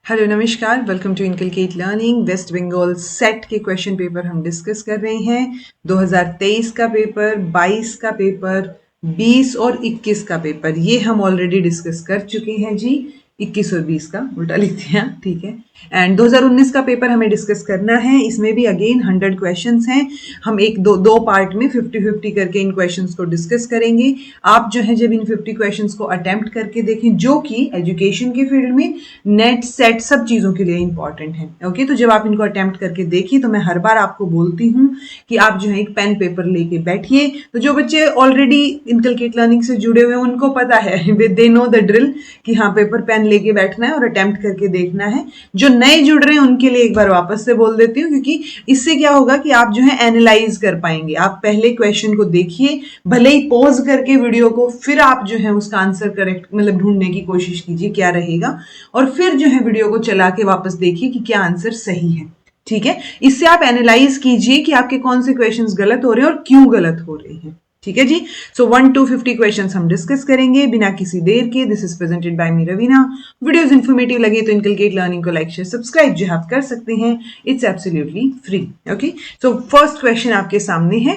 Hello नमस्कार, welcome to inculcate learning. West Bengal set के question paper हम डिस्कस कर रहे हैं। 2023 का पेपर, 22 का पेपर, 20 और 21 का पेपर ये हम ऑलरेडी डिस्कस कर चुके हैं जी। 21 और 20 का उल्टा लिख दिया, ठीक है। एंड 2019 का पेपर हमें डिस्कस करना है। इसमें भी अगेन 100 क्वेश्चंस हैं। हम एक दो पार्ट में 50-50 करके इन क्वेश्चंस को डिस्कस करेंगे। आप जो है जब इन 50 क्वेश्चंस को अटेम्प्ट करके देखें, जो कि एजुकेशन के फील्ड में नेट सेट सब चीज़ों के लिए इंपॉर्टेंट है। ओके, तो जब आप इनको अटेम्प्ट करके देखिए तो मैं हर बार आपको बोलती हूँ कि आप जो है एक पेन पेपर लेके बैठिए। तो जो बच्चे ऑलरेडी इनकलकेट लर्निंग से जुड़े हुए हैं उनको पता है, दे नो द ड्रिल कि हाँ पेपर पेन लेके बैठना है और अटेम्प्ट करके देखना है। जो नए जुड़ रहे हैं उनके लिए एक बार वापस से बोल देती हूँ, क्योंकि इससे क्या होगा कि आप जो है एनालाइज कर पाएंगे। आप पहले क्वेश्चन को देखिए, भले ही पॉज करके वीडियो को, फिर आप जो है उसका आंसर करेक्ट मतलब ढूंढने की कोशिश कीजिए क्या रहेगा, और फिर जो है वीडियो को चला के वापस देखिए कि क्या आंसर सही है। ठीक है, इससे आप एनालाइज कीजिए कि आपके कौन से क्वेश्चंस गलत हो रहे हैं और क्यों गलत हो रहे हैं। ठीक है जी। सो 1 to 50 क्वेश्चंस हम डिस्कस करेंगे बिना किसी देर के। This is presented by me Raveena. Videos informative लगे तो इनकलकेट लर्निंग को लाइक शेयर सब्सक्राइब जो आप कर सकते हैं। It's absolutely free. Okay, so first question आपके सामने है।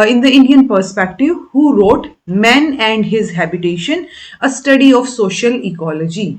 In the Indian perspective, who wrote man and his habitation, a study of social ecology.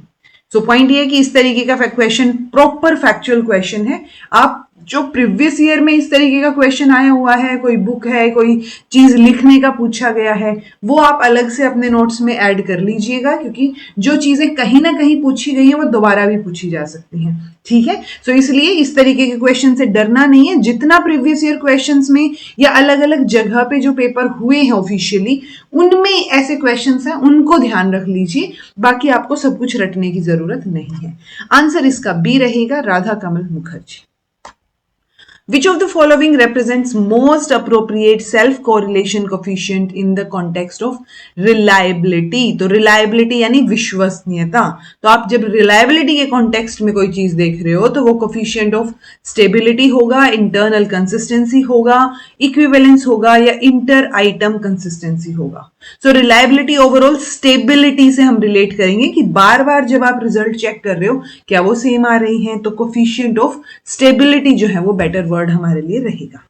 So point ये है कि इस तरीके का क्वेश्चन प्रॉपर फैक्चुअल क्वेश्चन है। आप जो प्रीवियस ईयर में इस तरीके का क्वेश्चन आया हुआ है, कोई बुक है, कोई चीज लिखने का पूछा गया है, वो आप अलग से अपने नोट्स में ऐड कर लीजिएगा, क्योंकि जो चीजें कहीं ना कहीं पूछी गई है वो दोबारा भी पूछी जा सकती हैं। ठीक है, सो इसलिए इस तरीके के क्वेश्चन से डरना नहीं है। जितना प्रीवियस ईयर क्वेश्चंस में या अलग अलग जगह पे जो पेपर हुए हैं ऑफिशियली, उनमें ऐसे क्वेश्चंस हैं, उनको ध्यान रख लीजिए। बाकी आपको सब कुछ रटने की जरूरत नहीं है। आंसर इसका बी रहेगा, राधा कमल Mukherjee. Which of the following represents most appropriate self-correlation coefficient in the context of reliability? तो reliability यानी विश्वसनीयता। तो आप जब reliability के context में कोई चीज देख रहे हो तो वो coefficient of stability होगा, internal consistency होगा, equivalence होगा या inter-item consistency होगा। So reliability overall stability से हम relate करेंगे कि बार बार जब आप रिजल्ट चेक कर रहे हो क्या वो सेम आ रही हैं, तो coefficient of stability जो है वो बेटर वर्ड हमारे लिए रहेगा।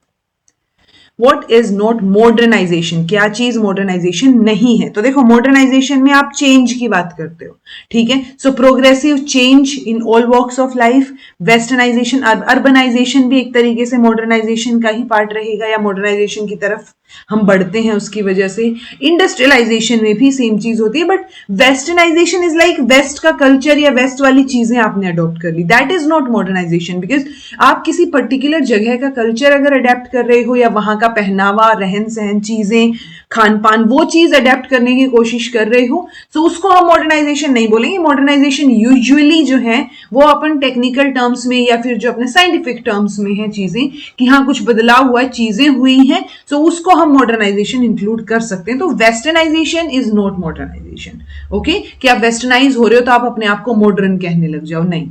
What is not modernization? क्या चीज मॉडर्नाइजेशन नहीं है? तो देखो, मॉडर्नाइजेशन में आप चेंज की बात करते हो, ठीक है। So progressive change in all walks of life. Westernisation, urbanisation भी एक तरीके से मॉडर्नाइजेशन का ही पार्ट रहेगा, या मॉडर्नाइजेशन की तरफ हम बढ़ते हैं उसकी वजह से। इंडस्ट्रियलाइजेशन में भी सेम चीज होती है, but westernization is like west का कल्चर या वेस्ट वाली चीजें आपने अडॉप्ट कर ली। That is not modernization, because आप किसी पर्टिकुलर जगह का कल्चर अगर अडेप्ट कर रहे हो या वहां का पहनावा, रहन सहन, चीजें, खान पान, वो चीज अडेप्ट करने की कोशिश कर रहे हो, तो उसको हम मॉडर्नाइजेशन नहीं बोलेंगे। मॉडर्नाइजेशन यूजुअली जो है वो अपन टेक्निकल टर्म्स में या फिर जो अपने साइंटिफिक टर्म्स में है चीजें, कि हाँ कुछ बदलाव हुआ है, चीजें हुई हैं, तो उसको हम मॉडर्नाइजेशन इंक्लूड कर सकते हैं। तो westernisation is not modernisation. Okay, कि आप वेस्टर्नाइज हो रहे हो तो आप अपने आप को मॉडर्न कहने लग जाओ, नहीं।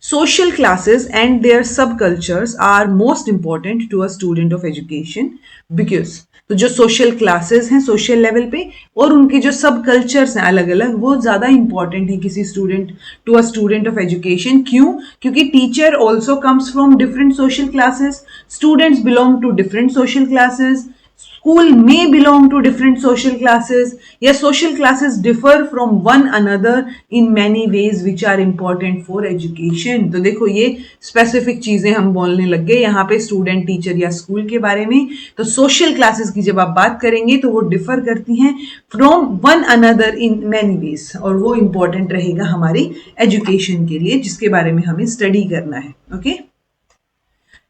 Social classes and their subcultures are most important to a student of education because, तो जो सोशल क्लासेस हैं सोशल लेवल पे और उनके जो सब कल्चर्स हैं अलग अलग, वो ज्यादा इंपॉर्टेंट है किसी student to a student of education. क्यों? क्योंकि teacher also comes from different social classes, students belong to different social classes, school may belong to different social classes, या social classes differ from one another in many ways which are important for education। तो देखो, ये specific चीजें हम बोलने लग गए यहाँ पे स्टूडेंट, टीचर या स्कूल के बारे में। तो social classes की जब आप बात करेंगे तो वो डिफर करती हैं from one another in many ways, और वो इंपॉर्टेंट रहेगा हमारी एजुकेशन के लिए, जिसके बारे में हमें स्टडी करना है। Okay,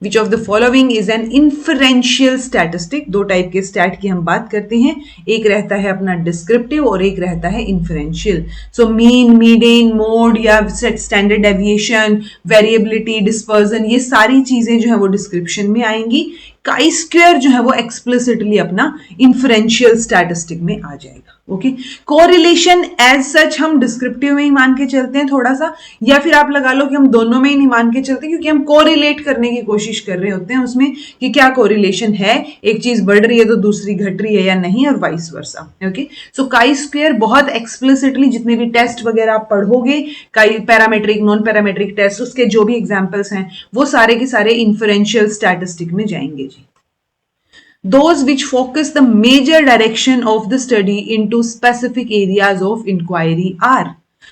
Which of the following is an inferential statistic? दो टाइप के स्टैट की हम बात करते हैं, एक रहता है अपना डिस्क्रिप्टिव और एक रहता है inferential. So mean, median, mode या स्टैंडर्ड डेविएशन, वेरिएबिलिटी, डिस्पर्जन, ये सारी चीजें जो है वो डिस्क्रिप्शन में आएंगी। काई स्क्वायर जो है वो एक्सप्लिसिटली अपना इन्फरेंशियल स्टैटिस्टिक में आ जाएगा। ओके, कोरिलेशन एज सच हम डिस्क्रिप्टिव में ही मान के चलते हैं थोड़ा सा, या फिर आप लगा लो कि हम दोनों में ही नहीं मान के चलते, क्योंकि हम कोरिलेट करने की कोशिश कर रहे होते हैं उसमें कि क्या कोरिलेशन है, एक चीज बढ़ रही है तो दूसरी घट रही है या नहीं, और वाइस वर्सा। ओके, सो काई स्क्वायर बहुत एक्सप्लिसिटली जितने भी टेस्ट वगैरह आप पढ़ोगे, काई पैरामेट्रिक नॉन पैरामेट्रिक टेस्ट, उसके जो भी एग्जाम्पल्स हैं वो सारे के सारे इन्फरेंशियल स्टैटिस्टिक में जाएंगे जी। Those which focus the major direction of the study into specific areas of inquiry are,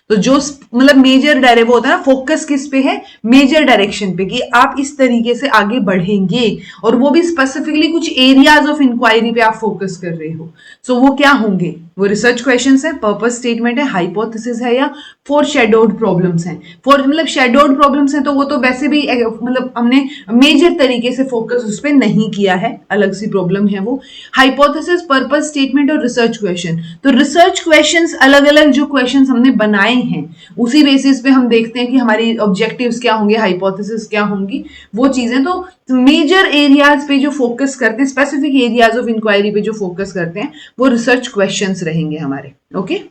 तो जो मतलब मेजर डायरे वो होता है ना, फोकस किस पे है, मेजर डायरेक्शन पे, कि आप इस तरीके से आगे बढ़ेंगे, और वो भी स्पेसिफिकली कुछ एरियाज ऑफ इंक्वायरी पे आप फोकस कर रहे हो। सो वो क्या होंगे, वो रिसर्च क्वेश्चंस है, पर्पस स्टेटमेंट है, हाइपोथेसिस है, या फोर शेडोड प्रॉब्लम्स हैं। फोर मतलब शेडोड प्रॉब्लम्स हैं तो वो तो वैसे भी मतलब हमने मेजर तरीके से फोकस उस पर नहीं किया है, अलग सी प्रॉब्लम है वो। हाइपोथेसिस, पर्पस स्टेटमेंट और रिसर्च क्वेश्चन, तो रिसर्च क्वेश्चंस अलग अलग जो क्वेश्चंस हमने बनाए हैं उसी बेसिस पे हम देखते हैं कि हमारी ऑब्जेक्टिव्स क्या होंगे, हाइपोथेसिस क्या होंगी, वो चीजें। तो मेजर एरियाज पे जो फोकस करते हैं, स्पेसिफिक एरियाज ऑफ इंक्वायरी पे जो फोकस करते हैं, वो रिसर्च क्वेश्चंस रहेंगे हमारे। ओके,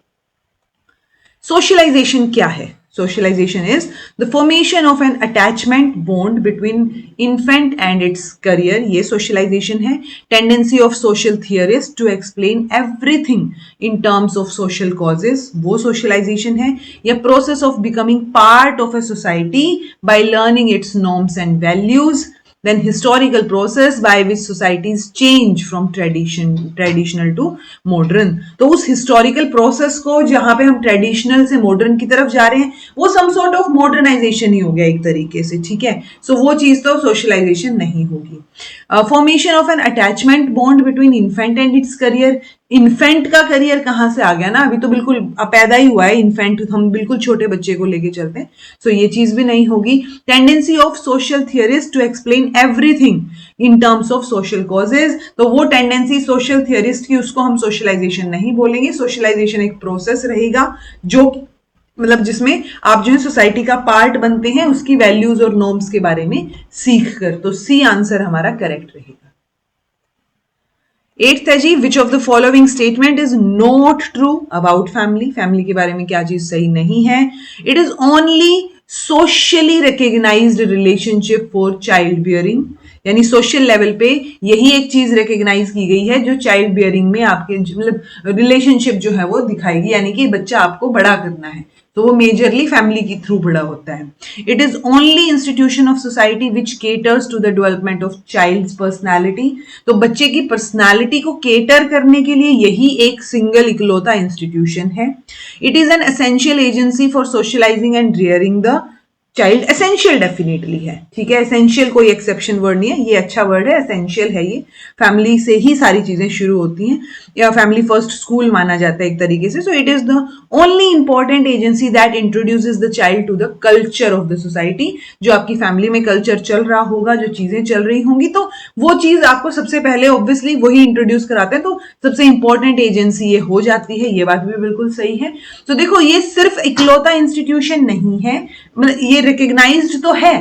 सोशलाइजेशन क्या है? Socialization is the formation of an attachment bond between infant and its career. ये socialization है. Tendency of social theorists to explain everything in terms of social causes, वो socialization है. या process of becoming part of a society by learning its norms and values. Then historical process by which societies change from traditional to modern. तो उस historical process को जहां पे हम traditional से modern की तरफ जा रहे हैं, वो some sort of modernization ही हो गया एक तरीके से, ठीक है। सो वो चीज तो socialization नहीं होगी। Formation of N attachment bond between infant and it's career, infant का करियर कहां से आ गया ना, अभी तो बिल्कुल पैदा ही हुआ है इन्फेंट, हम बिल्कुल छोटे बच्चे को लेके चलते हैं, सो ये चीज भी नहीं होगी। Tendency of social theorist to explain everything in terms of social causes, तो वो टेंडेंसी सोशल थियरिस्ट की, उसको हम सोशलाइजेशन नहीं बोलेंगे। सोशलाइजेशन एक प्रोसेस रहेगा जो मतलब जिसमें आप जो है सोसाइटी का पार्ट बनते हैं, उसकी वैल्यूज और नॉर्म्स के बारे में सीख कर, तो सी आंसर हमारा करेक्ट रहेगा। एट्थ है जी, which of the following statement is not true about family, family के बारे में क्या चीज सही नहीं है? It is only socially recognized relationship for child bearing, यानी सोशल लेवल पे यही एक चीज रिकग्नाइज की गई है जो चाइल्ड बियरिंग में आपके मतलब रिलेशनशिप जो है वो दिखाएगी, यानी कि बच्चा आपको बड़ा करना है, तो वो मेजरली फैमिली के थ्रू बड़ा होता है। It is only institution of society which caters to the development of child's personality, तो बच्चे की पर्सनालिटी को केटर करने के लिए यही एक सिंगल इकलौता इंस्टीट्यूशन है। It is an essential agency for socialising and rearing the child, essential definitely है, ठीक है, एसेंशियल कोई एक्सेप्शन वर्ड नहीं है, ये अच्छा वर्ड है, एसेंशियल है ये। फैमिली से ही सारी चीजें शुरू होती हैं, या फैमिली फर्स्ट स्कूल माना जाता है एक तरीके से। So it is the only important agency that introduces the child to the culture of the society, जो आपकी फैमिली में कल्चर चल रहा होगा, जो चीजें चल रही होंगी, तो वो चीज आपको सबसे पहले ऑब्वियसली वही इंट्रोड्यूस कराते हैं, तो सबसे इंपॉर्टेंट एजेंसी ये हो जाती है, ये बात भी बिल्कुल सही है। तो देखो ये सिर्फ इकलौता इंस्टीट्यूशन नहीं है, मतलब ये रिकग्नाइज्ड तो है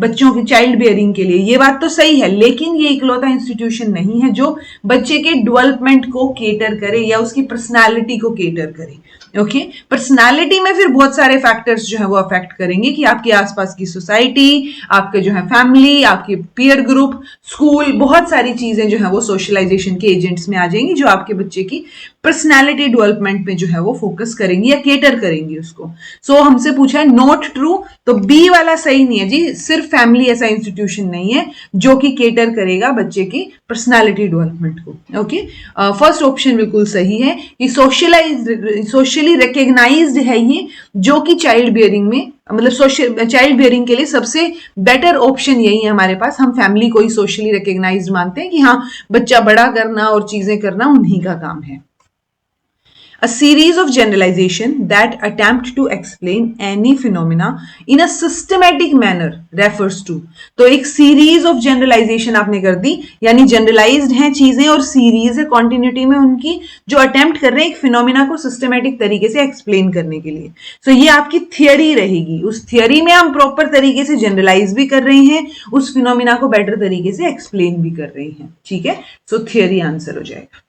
बच्चों की चाइल्ड बियरिंग के लिए, ये बात तो सही है, लेकिन ये इकलौता इंस्टीट्यूशन नहीं है जो बच्चे के डेवलपमेंट को केटर करे या उसकी पर्सनालिटी को केटर करे। ओके, पर्सनालिटी में फिर बहुत सारे फैक्टर्स जो है वो अफेक्ट करेंगे, कि आपके आसपास की सोसाइटी, आपके जो है फैमिली, आपके पीयर ग्रुप, स्कूल, बहुत सारी चीजें जो है वो सोशलाइजेशन के एजेंट्स में आ जाएंगी, जो आपके बच्चे की पर्सनालिटी डेवलपमेंट में जो है वो फोकस करेंगी या केटर करेंगी उसको। सो हमसे पूछा है नॉट ट्रू, तो बी वाला सही नहीं है जी, सिर्फ फैमिली ऐसा इंस्टीट्यूशन नहीं है जो कि केटर करेगा बच्चे की पर्सनालिटी डेवलपमेंट को। ओके, फर्स्ट ऑप्शन बिल्कुल सही है कि सोशली रिकग्नाइज्ड है ये, जो कि चाइल्ड बियरिंग में मतलब चाइल्ड बियरिंग के लिए सबसे बेटर ऑप्शन यही है हमारे पास। हम फैमिली को ही सोशली रिकग्नाइज्ड मानते हैं कि हाँ, बच्चा बड़ा करना और चीजें करना उन्हीं का काम है। A series of generalization that attempt to explain any phenomena in a systematic manner refers to, तो एक series of generalization आपने कर दी, यानी generalized हैं चीजें और series है continuity में उनकी, जो attempt कर रहे हैं एक phenomena को systematic तरीके से explain करने के लिए। So ये आपकी theory रहेगी, उस theory में हम proper तरीके से generalize भी कर रहे हैं, उस phenomena को better तरीके से explain भी कर रहे हैं, ठीक है। So theory आंसर हो जाएगा।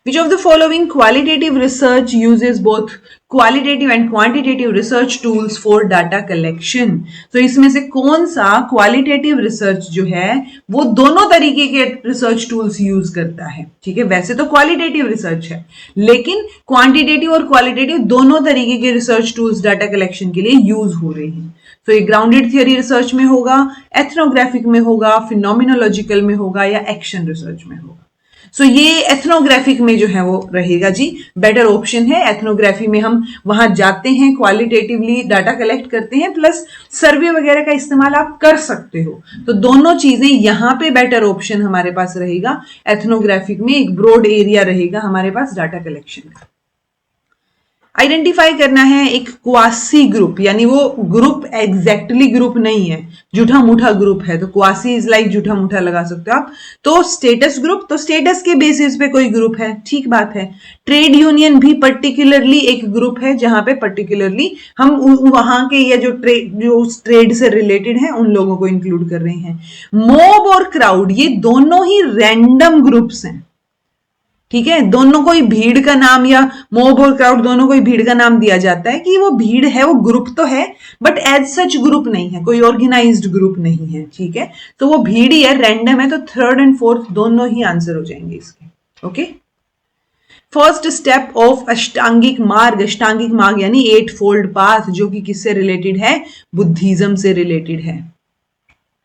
Which of the following qualitative research uses both qualitative and quantitative research tools for data collection? तो इसमें से कौन सा qualitative research जो है वो दोनों तरीके के research tools use करता है? ठीक है, वैसे तो qualitative research है, लेकिन quantitative और qualitative दोनों तरीके के research tools data collection के लिए use हो रहे हैं. तो ये ग्राउंडेड थियरी रिसर्च में होगा, एथनोग्राफिक में होगा, फिनोमिनोलॉजिकल में होगा या एक्शन रिसर्च में होगा. सो ये एथनोग्राफिक में जो है वो रहेगा जी, बेटर ऑप्शन है. एथनोग्राफी में हम वहां जाते हैं, क्वालिटेटिवली डाटा कलेक्ट करते हैं, प्लस सर्वे वगैरह का इस्तेमाल आप कर सकते हो. तो दोनों चीजें यहां पे बेटर ऑप्शन हमारे पास रहेगा. एथनोग्राफिक में एक ब्रॉड एरिया रहेगा हमारे पास डाटा कलेक्शन का. आइडेंटिफाई करना है एक क्वासी ग्रुप, यानी वो ग्रुप एग्जैक्टली ग्रुप नहीं है, जूठा मूठा ग्रुप है. तो क्वासी इज लाइक जूठा मूठा लगा सकते हो आप. तो स्टेटस ग्रुप, तो स्टेटस के बेसिस पे कोई ग्रुप है, ठीक बात है. ट्रेड यूनियन भी पर्टिकुलरली एक ग्रुप है जहां पे पर्टिकुलरली हम वहां के या जो ट्रेड से रिलेटेड है उन लोगों को इंक्लूड कर रहे हैं. मॉब और क्राउड ये दोनों ही रैंडम ग्रुप्स हैं. ठीक है, दोनों को ही भीड़ का नाम या मॉब और क्राउड दोनों को ही भीड़ का नाम दिया जाता है कि वो भीड़ है, वो ग्रुप तो है बट एज सच ग्रुप नहीं है, कोई ऑर्गेनाइज्ड ग्रुप नहीं है. ठीक है, तो वो भीड़ ही है, रैंडम है. तो थर्ड एंड फोर्थ दोनों ही आंसर हो जाएंगे इसके. ओके, फर्स्ट स्टेप ऑफ अष्टांगिक मार्ग, अष्टांगिक मार्ग यानी 8 फोल्ड पाथ, जो कि किससे रिलेटेड है? बुद्धिज्म से रिलेटेड है.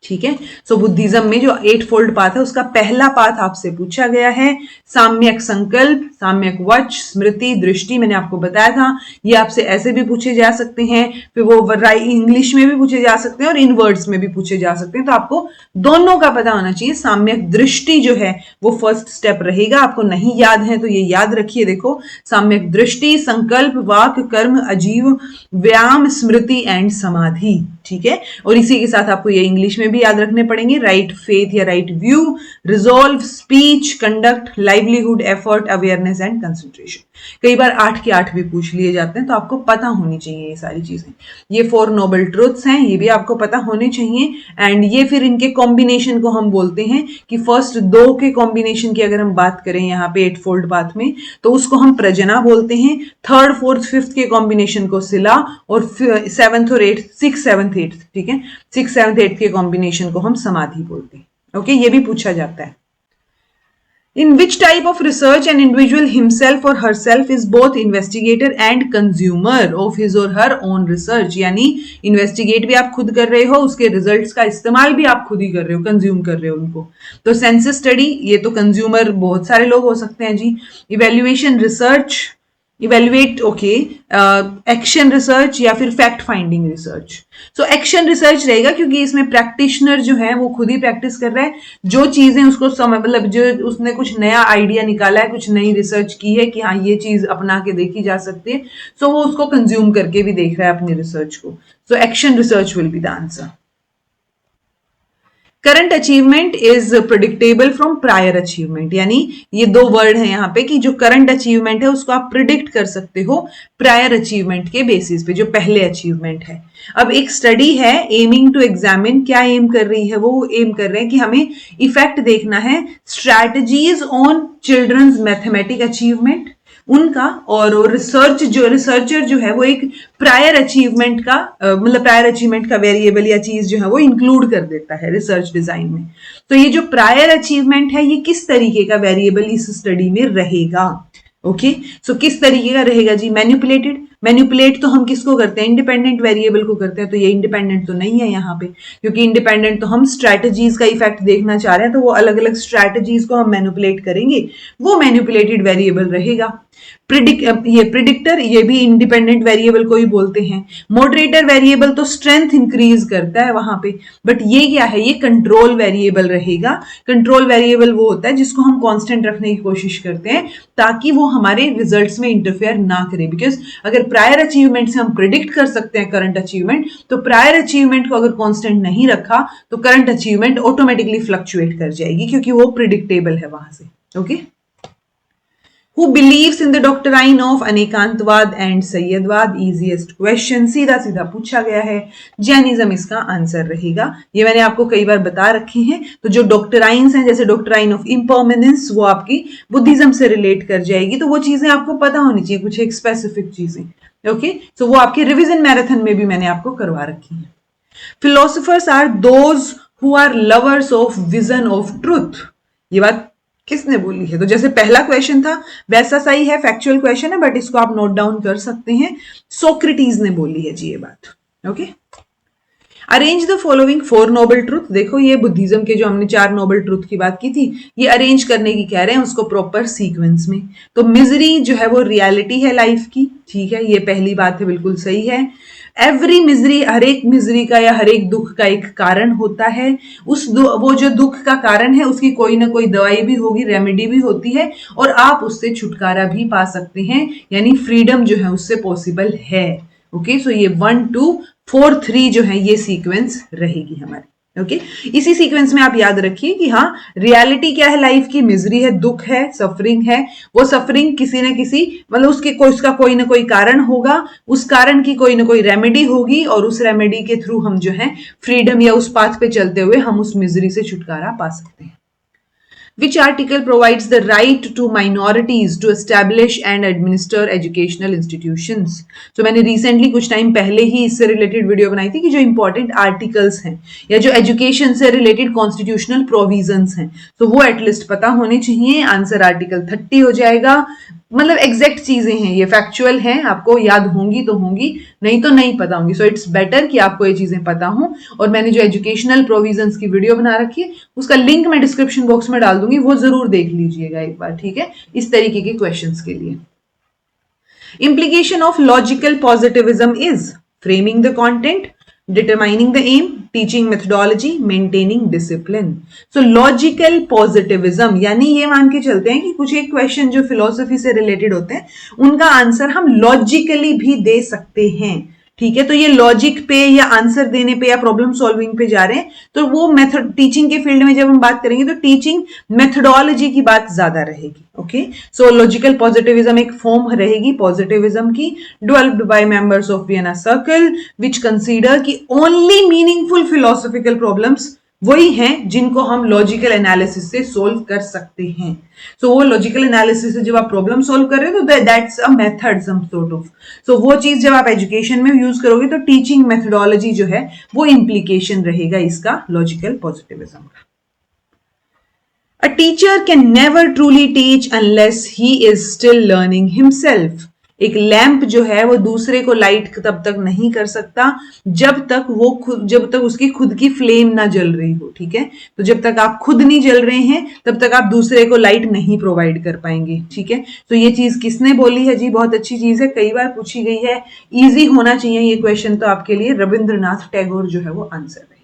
ठीक है, सो बुद्धिज्म में जो 8 फोल्ड पाथ है उसका पहला पाथ आपसे पूछा गया है साम्यक संकल्प, साम्यक वच, स्मृति, दृष्टि. मैंने आपको बताया था ये आपसे ऐसे भी पूछे जा सकते हैं, फिर वो इंग्लिश में भी पूछे जा सकते हैं और इन वर्ड्स में भी पूछे जा सकते हैं. तो आपको दोनों का पता होना चाहिए. साम्यक दृष्टि जो है वो फर्स्ट स्टेप रहेगा. आपको नहीं याद है तो ये याद रखिए. देखो, साम्यक दृष्टि, संकल्प, वाक, कर्म, अजीव, व्यायाम, स्मृति एंड समाधि. ठीक है, और इसी के साथ आपको ये इंग्लिश में भी याद रखने पड़ेंगे. राइट फेथ या right view, resolve, speech, conduct, livelihood, effort, awareness and concentration. कई बार 8 के 8 भी पूछ लिए जाते हैं, तो आपको पता होनी चाहिए ये सारी चीजें. ये 4 नोबल ट्रुथ्स हैं, ये भी आपको पता होने चाहिए. एंड ये फिर इनके कॉम्बिनेशन को हम बोलते हैं कि फर्स्ट 2 के कॉम्बिनेशन की अगर हम बात करें यहाँ पे 8 फोल्ड पाथ में, तो उसको हम प्रजना बोलते हैं. 3rd, 4th, 5th के कॉम्बिनेशन को सिला, और 7th और 8th, 6th, 7th, 8th, ठीक है, 6th, 7th, 8th के कॉम्बिनेशन को हम समाधि बोलते हैं. ओके, ये भी पूछा जाता है. In which type of research an individual himself or herself is both investigator and consumer of his or her own research? यानी इन्वेस्टिगेट भी आप खुद कर रहे हो, उसके रिजल्ट्स का इस्तेमाल भी आप खुद ही कर रहे हो, कंज्यूम कर रहे हो उनको. तो सेंसस स्टडी, ये तो कंज्यूमर बहुत सारे लोग हो सकते हैं जी. Evaluation research, evaluate, okay, action research या फिर fact finding research. So action research रहेगा क्योंकि इसमें प्रैक्टिशनर जो है वो खुद ही प्रैक्टिस कर रहा है. जो चीजें उसको मतलब जो उसने कुछ नया आइडिया निकाला है, कुछ नई रिसर्च की है कि हाँ ये चीज अपना के देखी जा सकती है, सो वो उसको कंज्यूम करके भी देख रहा है अपनी रिसर्च को. सो action research will be the answer. Current achievement is predictable from prior achievement, यानी ये 2 वर्ड है यहाँ पे कि जो करंट अचीवमेंट है उसको आप प्रिडिक्ट कर सकते हो प्रायर अचीवमेंट के बेसिस पे, जो पहले अचीवमेंट है. अब एक स्टडी है एमिंग टू एग्जामिन, क्या एम कर रही है? वो एम कर रहे हैं कि हमें इफेक्ट देखना है strategies on children's mathematic achievement उनका, और रिसर्चर जो है वो एक प्रायर अचीवमेंट का मतलब प्रायर अचीवमेंट का वेरिएबल या चीज जो है वो इंक्लूड कर देता है रिसर्च डिजाइन में. तो ये जो प्रायर अचीवमेंट है ये किस तरीके का वेरिएबल इस स्टडी में रहेगा? ओके, सो किस तरीके का रहेगा जी? मैनिपुलेटेड. मैनिपुलेट तो हम किसको करते हैं? इंडिपेंडेंट वेरिएबल को करते हैं. तो ये इंडिपेंडेंट तो नहीं है यहाँ पे, क्योंकि इंडिपेंडेंट तो हम स्ट्रैटेजीज का इफेक्ट देखना चाह रहे हैं, तो वो अलग अलग स्ट्रैटेजीज को हम मैनिपुलेट करेंगे, वो मैनिपुलेटेड वेरिएबल रहेगा. प्रिडिक्टर, ये भी इंडिपेंडेंट वेरिएबल को ही बोलते हैं. मॉडरेटर वेरिएबल तो स्ट्रेंथ इंक्रीज करता है वहां पे, बट ये क्या है? ये कंट्रोल वेरिएबल रहेगा. कंट्रोल वेरिएबल वो होता है जिसको हम कांस्टेंट रखने की कोशिश करते हैं ताकि वो हमारे रिजल्ट्स में इंटरफेयर ना करे. बिकॉज अगर प्रायर अचीवमेंट से हम प्रिडिक्ट कर सकते हैं करंट अचीवमेंट, तो प्रायर अचीवमेंट को अगर कांस्टेंट नहीं रखा तो करंट अचीवमेंट ऑटोमेटिकली फ्लक्चुएट कर जाएगी, क्योंकि वो प्रिडिक्टेबल है वहां से. Okay, Who believes in the doctrine of Anekantavada and Syadvada? Easiest question, सीधा सीधा पूछा गया है। जैनिज्म इसका आंसर रहेगा। ये मैंने आपको कई बार बता रखे हैं। तो जो डॉक्ट्राइन्स हैं, जैसे डॉक्ट्राइन ऑफ इम्पर्मानेंस, वो आपकी बुद्धिज्म से रिलेट कर जाएगी। तो वो चीजें आपको पता होनी चाहिए, कुछ एक स्पेसिफिक चीजें। ओके, तो वो आपके रिविजन मैराथन में भी मैंने आपको करवा रखी है। Philosophers are those who are lovers of vision of truth. ये बात किसने बोली है? तो जैसे पहला क्वेश्चन था वैसा सही है, फैक्चुअल क्वेश्चन है, बट इसको आप नोट डाउन कर सकते हैं। सोक्रेटिस ने बोली है जी ये बात। Okay, arrange the following 4 noble truth. देखो ये बुद्धिज्म के जो हमने 4 नोबल ट्रूथ की बात की थी, ये अरेंज करने की कह रहे हैं उसको प्रॉपर सीक्वेंस में। तो मिजरी जो है वो रियलिटी है लाइफ की, ठीक है, ये पहली बात है, बिल्कुल सही है। एवरी मिजरी, हर एक मिजरी का या हर एक दुख का एक कारण होता है। वो जो दुख का कारण है उसकी कोई ना कोई दवाई भी होगी, रेमेडी भी होती है, और आप उससे छुटकारा भी पा सकते हैं, यानी फ्रीडम जो है उससे पॉसिबल है। ओके, सो ये 1 2 4 3 जो है ये सीक्वेंस रहेगी हमारी। ओके, इसी सीक्वेंस में आप याद रखिए कि हाँ, रियलिटी क्या है लाइफ की? मिजरी है, दुख है, सफरिंग है। वो सफरिंग किसी न किसी, मतलब उसका कोई ना कोई कारण होगा, उस कारण की कोई ना कोई रेमेडी होगी, और उस रेमेडी के थ्रू हम जो है फ्रीडम या उस पाथ पे चलते हुए हम उस मिजरी से छुटकारा पा सकते हैं। Which article provides the right to minorities to establish and administer educational institutions? तो मैंने recently कुछ टाइम पहले ही इससे रिलेटेड वीडियो बनाई थी कि जो इंपॉर्टेंट आर्टिकल्स हैं या जो एजुकेशन से रिलेटेड कॉन्स्टिट्यूशनल प्रोविजंस हैं, तो वो एटलीस्ट पता होने चाहिए। आंसर आर्टिकल 30 हो जाएगा। मतलब एग्जैक्ट चीजें हैं, ये फैक्चुअल हैं, आपको याद होंगी तो होंगी, नहीं तो नहीं पता होंगी। सो इट्स बेटर कि आपको ये चीजें पता हो। और मैंने जो एजुकेशनल प्रोविजंस की वीडियो बना रखी है उसका लिंक मैं डिस्क्रिप्शन बॉक्स में डाल दूंगी, वो जरूर देख लीजिएगा एक बार, ठीक है, इस तरीके के क्वेश्चंस के लिए। Implication of logical positivism is framing the content, determining the aim, teaching methodology, maintaining discipline. So logical positivism यानी ये मान के चलते हैं कि कुछ एक क्वेश्चन जो फिलोसफी से रिलेटेड होते हैं उनका आंसर हम लॉजिकली भी दे सकते हैं, ठीक है। तो ये लॉजिक पे या आंसर देने पे या प्रॉब्लम सॉल्विंग पे जा रहे हैं, तो वो मेथड, टीचिंग के फील्ड में जब हम बात करेंगे तो टीचिंग मेथोडोलॉजी की बात ज्यादा रहेगी। ओके, सो लॉजिकल पॉजिटिविज्म एक फॉर्म रहेगी पॉजिटिविज्म की, developed by members of Vienna circle, which consider कि ओनली मीनिंगफुल फिलोसॉफिकल प्रॉब्लम्स वही हैं जिनको हम लॉजिकल एनालिसिस से सोल्व कर सकते हैं। सो वो लॉजिकल एनालिसिस से जब आप प्रॉब्लम सोल्व कर रहे हो तो that's a method some sort of. So वो चीज जब आप एजुकेशन में यूज करोगे तो टीचिंग मेथोडोलॉजी जो है वो इम्प्लीकेशन रहेगा इसका लॉजिकल पॉजिटिविज्म का। A teacher can never truly teach unless he is still learning himself. एक लैंप जो है वो दूसरे को लाइट तब तक नहीं कर सकता जब तक उसकी खुद की फ्लेम ना जल रही हो, ठीक है। तो जब तक आप खुद नहीं जल रहे हैं तब तक आप दूसरे को लाइट नहीं प्रोवाइड कर पाएंगे, ठीक है। तो ये चीज किसने बोली है जी? बहुत अच्छी चीज है, कई बार पूछी गई है, इजी होना चाहिए ये क्वेश्चन तो आपके लिए। रविंद्रनाथ टैगोर जो है वो आंसर है।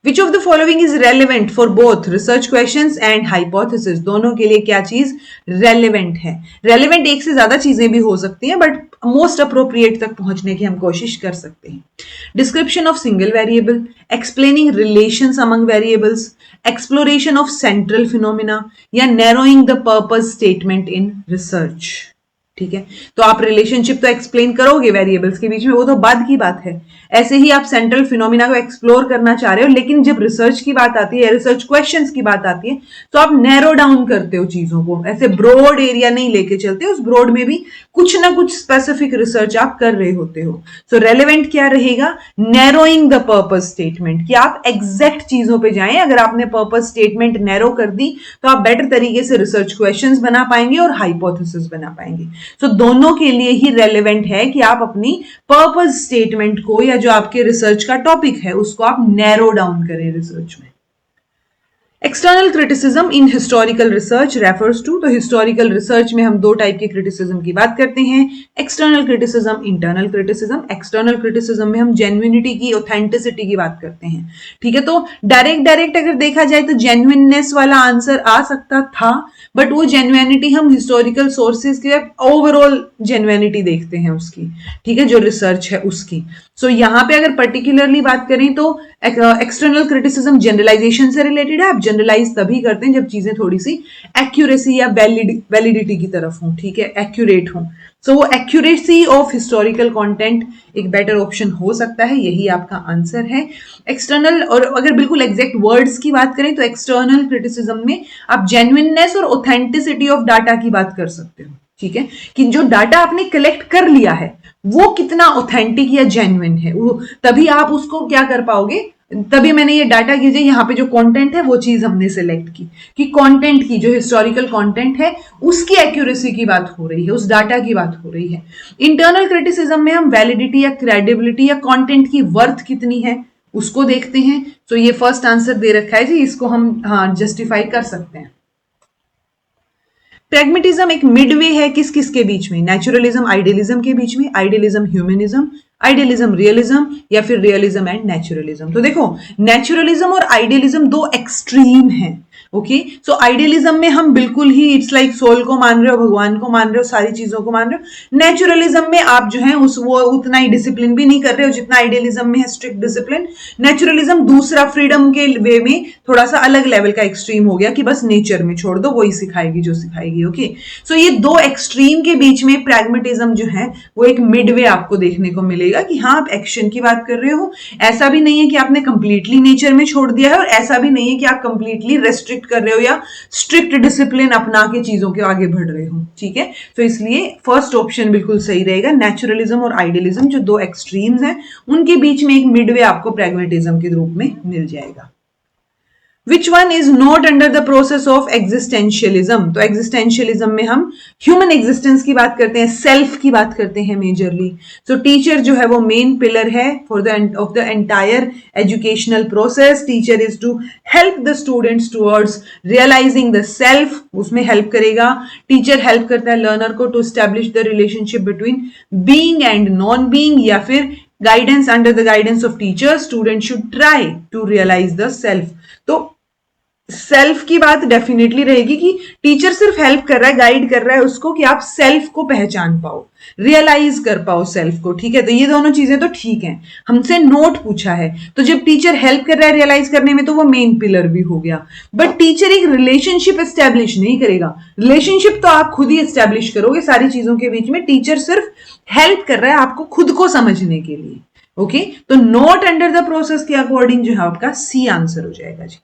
Which of the following is relevant for both research questions and hypothesis? दोनों के लिए क्या चीज relevant है? relevant एक से ज्यादा चीजें भी हो सकती हैं, बट मोस्ट अप्रोप्रिएट तक पहुंचने की हम कोशिश कर सकते हैं। Description of single variable, explaining relations among variables, exploration of central phenomena या narrowing the purpose statement in research। ठीक है, तो आप रिलेशनशिप तो एक्सप्लेन करोगे वेरिएबल्स के बीच में, वो तो बाद की बात है। ऐसे ही आप सेंट्रल फिनोमिना को एक्सप्लोर करना चाह रहे हो, लेकिन जब रिसर्च की बात आती है, रिसर्च क्वेश्चंस की बात आती है, तो आप नैरो डाउन करते हो चीजों को, ऐसे ब्रॉड एरिया नहीं लेके चलते। उस ब्रॉड में भी कुछ ना कुछ स्पेसिफिक रिसर्च आप कर रहे होते हो। सो रेलेवेंट क्या रहेगा? नैरोइंग द पर्पस स्टेटमेंट, कि आप एग्जैक्ट चीजों पे जाएं। अगर आपने पर्पस स्टेटमेंट नैरो कर दी तो आप बेटर तरीके से रिसर्च क्वेश्चंस बना पाएंगे और हाइपोथेसिस बना पाएंगे। सो दोनों के लिए ही रेलेवेंट है कि आप अपनी पर्पस स्टेटमेंट को या जो आपके रिसर्च का टॉपिक है उसको आप नैरो डाउन करें रिसर्च में। External criticism in historical research refers to, तो हिस्टोरिकल रिसर्च में हम दो टाइप के क्रिटिसिज्म की बात करते हैं, external criticism, internal criticism. External criticism में हम जेन्युइनिटी की, ऑथेंटिसिटी की बात करते हैं, ठीक है। तो डायरेक्ट अगर देखा जाए तो जेन्युइननेस वाला आंसर आ सकता था, बट वो जेन्युइनिटी हम हिस्टोरिकल सोर्सेज की ओवरऑल जेन्युइनिटी देखते हैं उसकी, ठीक है, जो रिसर्च है उसकी। सो यहाँ पे अगर पर्टिकुलरली बात करें तो एक्सटर्नल क्रिटिसिज्म जनरलाइजेशन से रिलेटेड है। आप जनरलाइज तभी करते हैं जब चीजें थोड़ी सी एक्यूरेसी या वैलिडिटी की तरफ हों, ठीक है, एक्यूरेट हों। सो वो एक्यूरेसी ऑफ हिस्टोरिकल कंटेंट एक बेटर ऑप्शन हो सकता है, यही आपका आंसर है। एक्सटर्नल, और अगर बिल्कुल एग्जैक्ट वर्ड्स की बात करें तो एक्सटर्नल क्रिटिसिज्म में आप जेन्युइननेस और ऑथेंटिसिटी ऑफ डाटा की बात कर सकते हो, ठीक है, कि जो डाटा आपने कलेक्ट कर लिया है वो कितना ऑथेंटिक या जेन्युइन है, वो तभी आप उसको क्या कर पाओगे, तभी मैंने ये डाटा कीजिए यहाँ पे जो कंटेंट है वो चीज हमने सेलेक्ट की कि कंटेंट की जो हिस्टोरिकल कंटेंट है उसकी एक्यूरेसी की बात हो रही है, उस डाटा की बात हो रही है। इंटरनल क्रिटिसिज्म में हम वैलिडिटी या क्रेडिबिलिटी या कंटेंट की वर्थ कितनी है उसको देखते हैं। तो ये फर्स्ट आंसर दे रखा है जी, इसको हम हाँ जस्टिफाई कर सकते हैं। प्रैग्मेटिज्म एक मिडवे है किस किस के बीच में, नेचुरलिज्म आइडियलिज्म के बीच में, आइडियलिज्म ह्यूमनिज्म, आइडियलिज्म रियलिज्म, या फिर रियलिज्म एंड नेचुरलिज्म। तो देखो नेचुरलिज्म और आइडियलिज्म दो एक्सट्रीम हैं, ओके। सो आइडियलिज्म में हम बिल्कुल ही इट्स लाइक सोल को मान रहे हो, भगवान को मान रहे हो, सारी चीजों को मान रहे हो। नेचुरलिज्म में आप जो है उस वो उतना ही डिसिप्लिन भी नहीं कर रहे हो जितना आइडियलिज्म में है, स्ट्रिक्ट डिसिप्लिन। नेचुरलिज्म दूसरा फ्रीडम के वे में थोड़ा सा अलग लेवल का एक्सट्रीम हो गया कि बस नेचर में छोड़ दो, वही सिखाएगी जो सिखाएगी, ओके। सो ये दो एक्सट्रीम के बीच में प्रैग्मेटिज्म जो है वो एक मिडवे आपको देखने को मिलेगा कि हाँ आप एक्शन की बात कर रहे हो, ऐसा भी नहीं है कि आपने कंप्लीटली नेचर में छोड़ दिया है और ऐसा भी नहीं है कि आप कंप्लीटली रेस्ट्रिक्ट कर रहे हो या स्ट्रिक्ट डिसिप्लिन अपना के चीजों के आगे बढ़ रहे हो, ठीक है। तो इसलिए फर्स्ट ऑप्शन बिल्कुल सही रहेगा, नेचुरलिज्म और आइडियलिज्म जो दो एक्सट्रीम्स हैं उनके बीच में एक मिडवे आपको प्रैग्मेटिज्म के रूप में मिल जाएगा। Which one is not under the process of existentialism? तो existentialism में हम human existence की बात करते हैं, self की बात करते हैं मेजरली। So teacher जो है वो main pillar है for the of the entire educational process. Teacher is to help the students towards realizing the self, उसमें help करेगा। Teacher help करता है learner को to establish the relationship between being and non-being, या फिर guidance, under the guidance of teacher student should try to realize the self। तो self की बात डेफिनेटली रहेगी कि टीचर सिर्फ हेल्प कर रहा है, गाइड कर रहा है उसको कि आप सेल्फ को पहचान पाओ, रियलाइज कर पाओ सेल्फ को, ठीक है। तो ये दोनों चीजें तो ठीक हैं। हमसे नोट पूछा है तो जब टीचर हेल्प कर रहा है रियलाइज करने में तो वो मेन पिलर भी हो गया, बट टीचर एक रिलेशनशिप एस्टेब्लिश नहीं करेगा। रिलेशनशिप तो आप खुद ही एस्टेब्लिश करोगे सारी चीजों के बीच में, टीचर सिर्फ हेल्प कर रहा है आपको खुद को समझने के लिए, ओके। तो नॉट अंडर द प्रोसेस के अकॉर्डिंग जो है आपका सी आंसर हो जाएगा जी।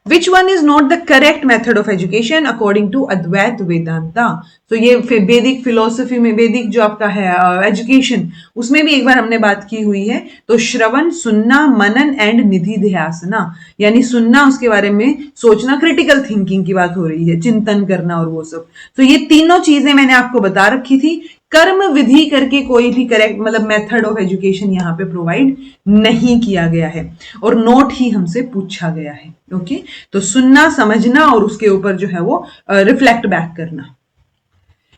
Which one is not the correct method of education according to Advait Vedanta? तो ये वैदिक फिलोसफी में, वैदिक जो आपका है एजुकेशन, उसमें भी एक बार हमने बात की हुई है। तो श्रवण, सुनना, मनन एंड निधि ध्यासना, यानी सुनना, उसके बारे में सोचना, क्रिटिकल थिंकिंग की बात हो रही है, चिंतन करना और वो सब। तो ये तीनों चीजें मैंने आपको बता रखी थी। कर्म विधि करके कोई भी करेक्ट मतलब मेथड ऑफ एजुकेशन यहाँ पे प्रोवाइड नहीं किया गया है और नोट ही हमसे पूछा गया है, ओके। तो सुनना, समझना और उसके ऊपर जो है वो रिफ्लेक्ट बैक करना।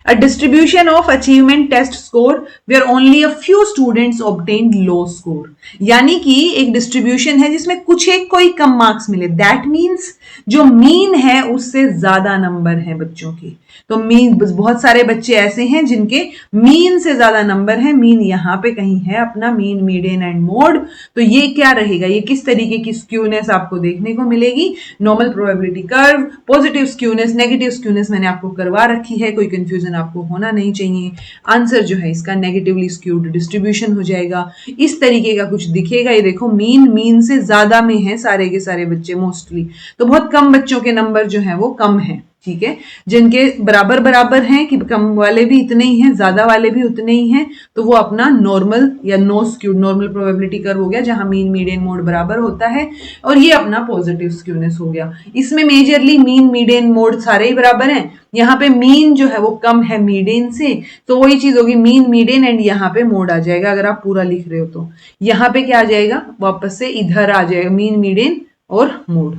A distribution of achievement test score where only a few students obtained low score, यानी कि एक डिस्ट्रीब्यूशन है जिसमें कुछ एक कोई कम मार्क्स मिले, दैट मीन्स जो मीन है उससे ज्यादा नंबर है बच्चों की। तो मीन, बहुत सारे बच्चे ऐसे हैं जिनके मीन से ज्यादा नंबर है, मीन यहाँ पे कहीं है अपना मीन, मीडियन एंड मोड। तो ये क्या रहेगा, ये किस तरीके की स्क्यूनेस आपको देखने को मिलेगी, normal probability curve, positive skewness, negative skewness मैंने आपको करवा रखी है, कोई कंफ्यूजन आपको होना नहीं चाहिए। आंसर जो है इसका नेगेटिवली स्क्यूड डिस्ट्रीब्यूशन हो जाएगा, इस तरीके का कुछ दिखेगा। ये देखो मीन से ज्यादा में है सारे के सारे बच्चे मोस्टली, तो बहुत कम बच्चों के नंबर जो है वो कम है, ठीक है। जिनके बराबर बराबर हैं कि कम वाले भी इतने ही हैं, ज्यादा वाले भी उतने ही हैं, तो वो अपना नॉर्मल या no skewed, normal probability curve हो गया जहां मीन, मीडियन, मोड बराबर होता है, और ये अपना पॉजिटिव स्क्यूनेस हो गया। इसमें मेजरली मीन, मीडियन, मोड सारे ही बराबर हैं। यहाँ पे मीन जो है वो कम है मीडियन से, तो वही चीज होगी मीन, मीडियन एंड यहाँ पे मोड आ जाएगा। अगर आप पूरा लिख रहे हो तो यहाँ पे क्या आ जाएगा, वापस से इधर आ जाएगा मीन, मीडियन और मोड।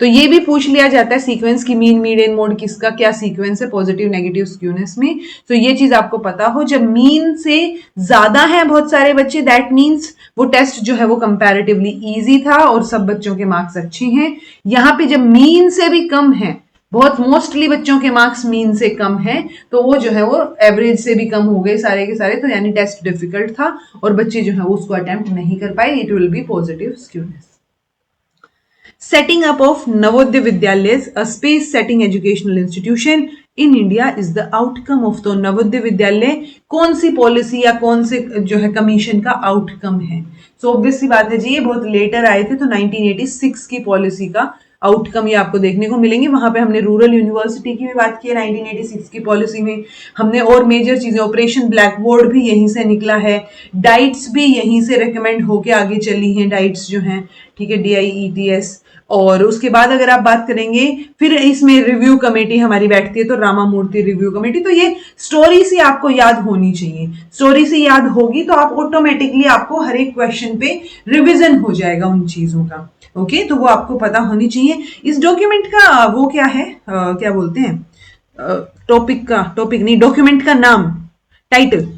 तो ये भी पूछ लिया जाता है सीक्वेंस की मीन, मीडियन, मोड किसका क्या सीक्वेंस है पॉजिटिव नेगेटिव स्क्यूनेस में। तो ये चीज आपको पता हो, जब मीन से ज्यादा है बहुत सारे बच्चे, दैट मीन्स वो टेस्ट जो है वो कंपैरेटिवली इजी था और सब बच्चों के मार्क्स अच्छे हैं। यहाँ पे जब मीन से भी कम है बहुत मोस्टली बच्चों के मार्क्स मीन से कम है, तो वो जो है वो एवरेज से भी कम हो गए सारे के सारे, तो यानी टेस्ट डिफिकल्ट था और बच्चे जो है वो उसको अटेम्प्ट नहीं कर पाए. It will be positive skewness. Setting up of Navodaya Vidyalayas, a space-setting educational institution in India, is the outcome of. तो नवोदय विद्यालय कौन सी पॉलिसी या कौन से जो है कमीशन का आउटकम है? सो ऑब्वियस सी बात है जी, ये बहुत लेटर आए थे, तो 1986 की पॉलिसी का आउटकम ये आपको देखने को मिलेंगे. वहां पे हमने रूरल यूनिवर्सिटी की भी बात की है 1986 की पॉलिसी में. हमने और मेजर चीजें, ऑपरेशन ब्लैक बोर्ड भी यहीं से निकला है, डाइट्स भी यहीं से रिकमेंड होके आगे चली हैं, डाइट्स जो हैं, ठीक है, DIETS. और उसके बाद अगर आप बात करेंगे, फिर इसमें रिव्यू कमेटी हमारी बैठती है, तो रामामूर्ति रिव्यू कमेटी. तो ये स्टोरी से आपको याद होनी चाहिए. स्टोरी से याद होगी तो आप ऑटोमेटिकली आपको हर एक क्वेश्चन पे रिवीजन हो जाएगा उन चीजों का. ओके, तो वो आपको पता होनी चाहिए. इस डॉक्यूमेंट का वो क्या है, क्या बोलते हैं, टॉपिक नहीं, डॉक्यूमेंट का नाम, टाइटल.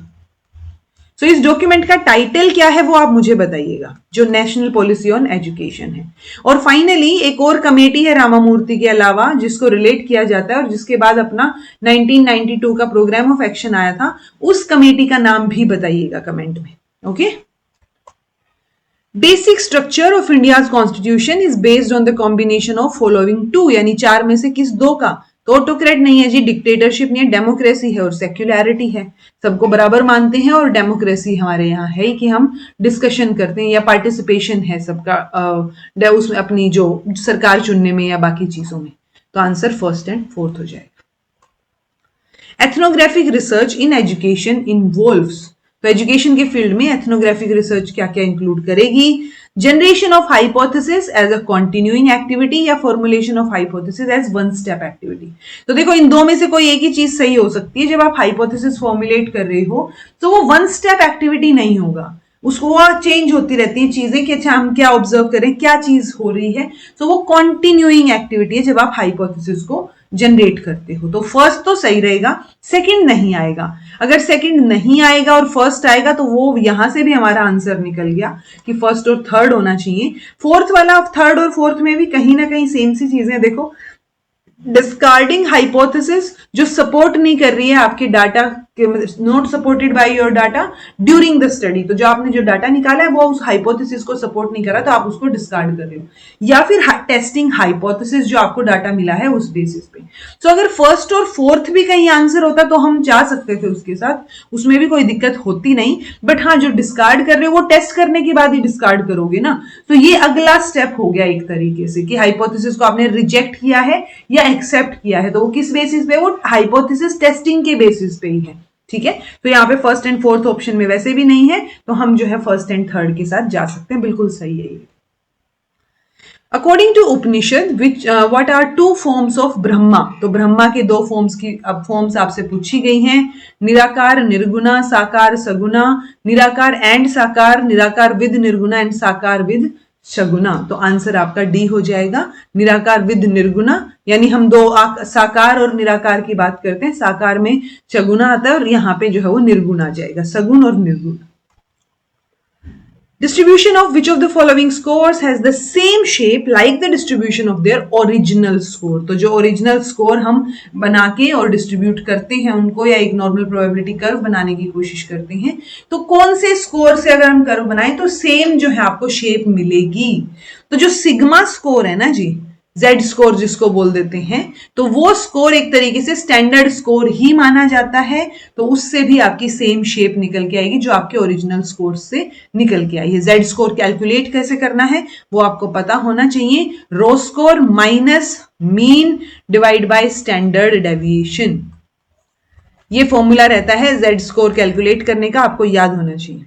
सो इस डॉक्यूमेंट का टाइटल क्या है वो आप मुझे बताइएगा, जो नेशनल पॉलिसी ऑन एजुकेशन है. और फाइनली एक और कमेटी है रामामूर्ति के अलावा जिसको रिलेट किया जाता है और जिसके बाद अपना 1992 का प्रोग्राम ऑफ एक्शन आया था, उस कमेटी का नाम भी बताइएगा कमेंट में. Okay. Basic structure of India's constitution is based on the combination of following two, यानी चार में से किस दो का? तो ऑटोक्रेट नहीं है जी, डिक्टेटरशिप नहीं है, डेमोक्रेसी है और सेक्युलरिटी है. सबको बराबर मानते हैं और डेमोक्रेसी हमारे यहाँ है कि हम डिस्कशन करते हैं या पार्टिसिपेशन है सबका उसमें अपनी जो सरकार चुनने में या बाकी चीजों में. तो आंसर फर्स्ट एंड फोर्थ हो जाएगा. Ethnographic research in education involves, तो एजुकेशन के फील्ड में एथनोग्राफिक रिसर्च क्या क्या इंक्लूड करेगी? Generation of hypothesis as a continuing activity या formulation of hypothesis as one step activity. तो देखो इन दो में से कोई एक ही चीज सही हो सकती है. जब आप हाइपोथेसिस फॉर्मुलेट कर रहे हो तो वो वन स्टेप एक्टिविटी नहीं होगा, उसको चेंज होती रहती है चीजें कि अच्छा हम क्या ऑब्जर्व करें, क्या चीज हो रही है. तो वो कंटिन्यूइंग एक्टिविटी है जब आप हाइपोथेसिस को जनरेट करते हो. तो फर्स्ट तो सही रहेगा, सेकंड नहीं आएगा. अगर सेकंड नहीं आएगा और फर्स्ट आएगा तो वो यहां से भी हमारा आंसर निकल गया कि फर्स्ट और थर्ड होना चाहिए. फोर्थ वाला, थर्ड और फोर्थ में भी कहीं ना कहीं सेम सी चीजें. देखो, डिस्कार्डिंग हाइपोथेसिस जो सपोर्ट नहीं कर रही है आपके data, not supported by your data during the study. तो जो आपने जो डाटा निकाला है वो उस हाइपोथेसिस को सपोर्ट नहीं करा, तो आप उसको डिस्कार्ड कर रहे हो. या फिर टेस्टिंग हाइपोथेसिस, जो आपको डाटा मिला है उस बेसिस पे. तो अगर फर्स्ट और फोर्थ भी कहीं आंसर होता तो हम जा सकते थे उसके साथ, उसमें भी कोई दिक्कत होती नहीं. बट हाँ, जो डिस्कार्ड कर रहे हो वो टेस्ट करने के बाद ही डिस्कार्ड करोगे ना. तो ये अगला स्टेप हो गया एक तरीके से कि हाइपोथेसिस को आपने रिजेक्ट किया है या एक्सेप्ट किया है. तो वो किस बेसिस पे? वो हाइपोथेसिस टेस्टिंग के बेसिस पे ही है. ठीक है, तो यहाँ पे फर्स्ट एंड फोर्थ ऑप्शन में वैसे भी नहीं है, तो हम जो है फर्स्ट एंड थर्ड के साथ जा सकते हैं. बिल्कुल सही है ये. According to Upanishad which what are two forms of Brahma? तो ब्रह्मा के दो फॉर्म्स की अब फॉर्म्स आपसे पूछी गई हैं. निराकार निर्गुणा, साकार सगुणा, निराकार एंड साकार, निराकार विद निर्गुणा एंड साकार विद सगुणा. तो आंसर आपका डी हो जाएगा, निराकार विद निर्गुणा. यानी हम दो साकार और निराकार की बात करते हैं, साकार में सगुणा आता है और यहाँ पे जो है वो निर्गुण आ जाएगा, सगुण और निर्गुण. Distribution of which of the following scores has the same shape like the distribution of their original score? तो जो ओरिजिनल स्कोर हम बना के और डिस्ट्रीब्यूट करते हैं उनको, या एक नॉर्मल प्रोबेबिलिटी कर्व बनाने की कोशिश करते हैं, तो कौन से स्कोर से अगर हम कर्व बनाएं तो सेम जो है आपको शेप मिलेगी? तो जो सिग्मा स्कोर है ना जी, Z स्कोर जिसको बोल देते हैं, तो वो स्कोर एक तरीके से स्टैंडर्ड स्कोर ही माना जाता है. तो उससे भी आपकी सेम शेप निकल के आएगी जो आपके ओरिजिनल स्कोर से निकल के आई है. Z स्कोर कैलकुलेट कैसे करना है वो आपको पता होना चाहिए. Raw score minus mean divide by standard deviation, ये फॉर्मूला रहता है Z स्कोर कैलकुलेट करने का, आपको याद होना चाहिए.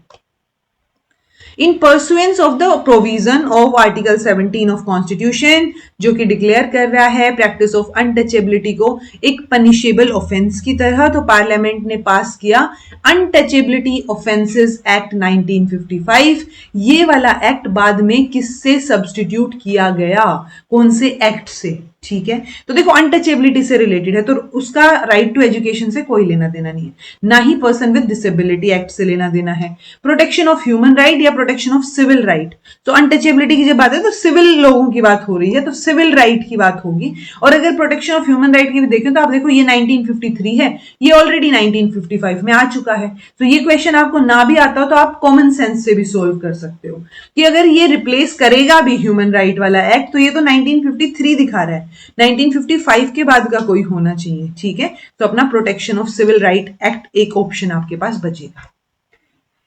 इन pursuance of the provision of article 17 of constitution, जो कि डिक्लेयर कर रहा है प्रैक्टिस ऑफ अनटचेबिलिटी को एक पनिशेबल ऑफेंस की तरह, तो पार्लियामेंट ने पास किया अनटचेबिलिटी ऑफेंसेस एक्ट 1955. ये वाला एक्ट बाद में किससे सब्स्टिट्यूट किया गया? कौन से एक्ट से? ठीक है। तो देखो अनटचेबिलिटी से रिलेटेड है, तो उसका राइट टू एजुकेशन से कोई लेना देना नहीं है, ना ही पर्सन विद डिसेबिलिटी एक्ट से लेना देना है। प्रोटेक्शन ऑफ ह्यूमन राइट या प्रोटेक्शन ऑफ सिविल राइट, तो अनटचेबिलिटी की जब बात है तो सिविल लोगों की बात हो रही है, तो सिविल राइट की बात होगी। और अगर प्रोटेक्शन ऑफ ह्यूमन राइट की भी देखें तो आप देखो ये 1953 है, ये ऑलरेडी 1955 में आ चुका है। तो ये क्वेश्चन आपको ना भी आता हो तो आप कॉमन सेंस से भी सोल्व कर सकते हो कि अगर ये रिप्लेस करेगा भी ह्यूमन राइट वाला एक्ट तो ये तो 1953 दिखा रहा है, 1955 के बाद का कोई होना चाहिए, ठीक है। तो अपना protection of civil right act एक ऑप्शन आपके पास बचेगा।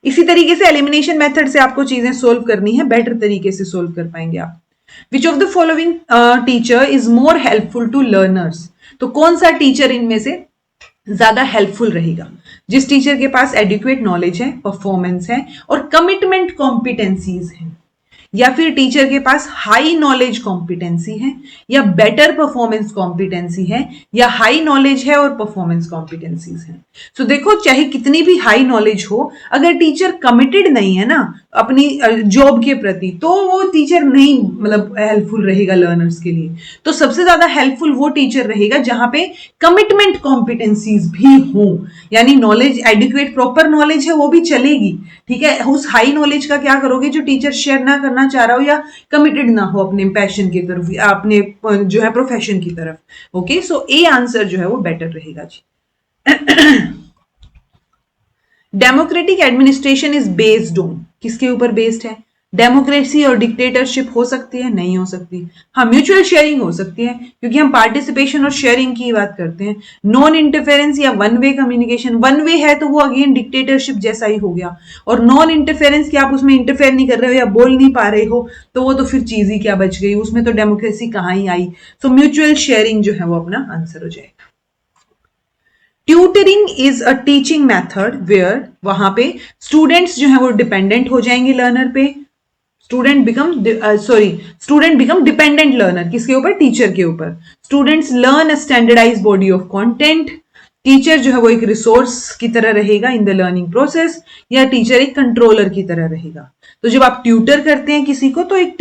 इसी तरीके से एलिमिनेशन मेथड से आपको चीजें सोल्व करनी है, बेटर तरीके से सोल्व कर पाएंगे आप। Which of the following teacher is more helpful to learners, तो कौन सा टीचर इनमें से ज्यादा हेल्पफुल रहेगा? जिस टीचर के पास एडिक्वेट नॉलेज है, परफॉर्मेंस है और कमिटमेंट कॉम्पिटेंसीज हैं, या फिर टीचर के पास हाई नॉलेज कॉम्पिटेंसी है, या बेटर परफॉर्मेंस कॉम्पिटेंसी है, या हाई नॉलेज है और परफॉर्मेंस कॉम्पिटेंसीज है। सो देखो चाहे कितनी भी हाई नॉलेज हो, अगर टीचर कमिटेड नहीं है ना अपनी जॉब के प्रति, तो वो टीचर नहीं मतलब हेल्पफुल रहेगा लर्नर्स के लिए। तो सबसे ज्यादा हेल्पफुल वो टीचर रहेगा जहां पे कमिटमेंट कॉम्पिटेंसीज भी हो, यानी नॉलेज एडिक्वेट प्रॉपर नॉलेज है वो भी चलेगी, ठीक है। उस हाई नॉलेज का क्या करोगे जो टीचर शेयर ना करना चाह रहा हो या कमिटेड ना हो अपने पैशन की तरफ या अपने जो है प्रोफेशन की तरफ। ओके, सो ए आंसर जो है वो बेटर रहेगा जी। Democratic administration is based on, किसके ऊपर बेस्ड है? डेमोक्रेसी और डिक्टेटरशिप हो सकती है, नहीं हो सकती। हाँ, म्यूचुअल शेयरिंग हो सकती है क्योंकि हम पार्टिसिपेशन और शेयरिंग की बात करते हैं। नॉन इंटरफेरेंस या one way communication, one way है तो वो अगेन डिक्टेटरशिप जैसा ही हो गया, और नॉन इंटरफेरेंस कि आप उसमें इंटरफेयर नहीं कर रहे हो या बोल नहीं पा रहे हो, तो वो तो फिर चीज ही क्या बच गई, उसमें तो डेमोक्रेसी कहाँ ही आई। सो म्यूचुअल शेयरिंग जो है वो अपना आंसर हो जाएगा। Tutoring is a teaching method where, वहां पे स्टूडेंट्स जो है वो डिपेंडेंट हो जाएंगे लर्नर पे, स्टूडेंट बिकम डिपेंडेंट लर्नर, किसके ऊपर? टीचर के ऊपर। Students learn a standardised body of content, teacher जो है वो एक रिसोर्स की तरह रहेगा इन द लर्निंग प्रोसेस, या टीचर एक कंट्रोलर की तरह रहेगा। तो जब आप ट्यूटर करते हैं किसी को तो एक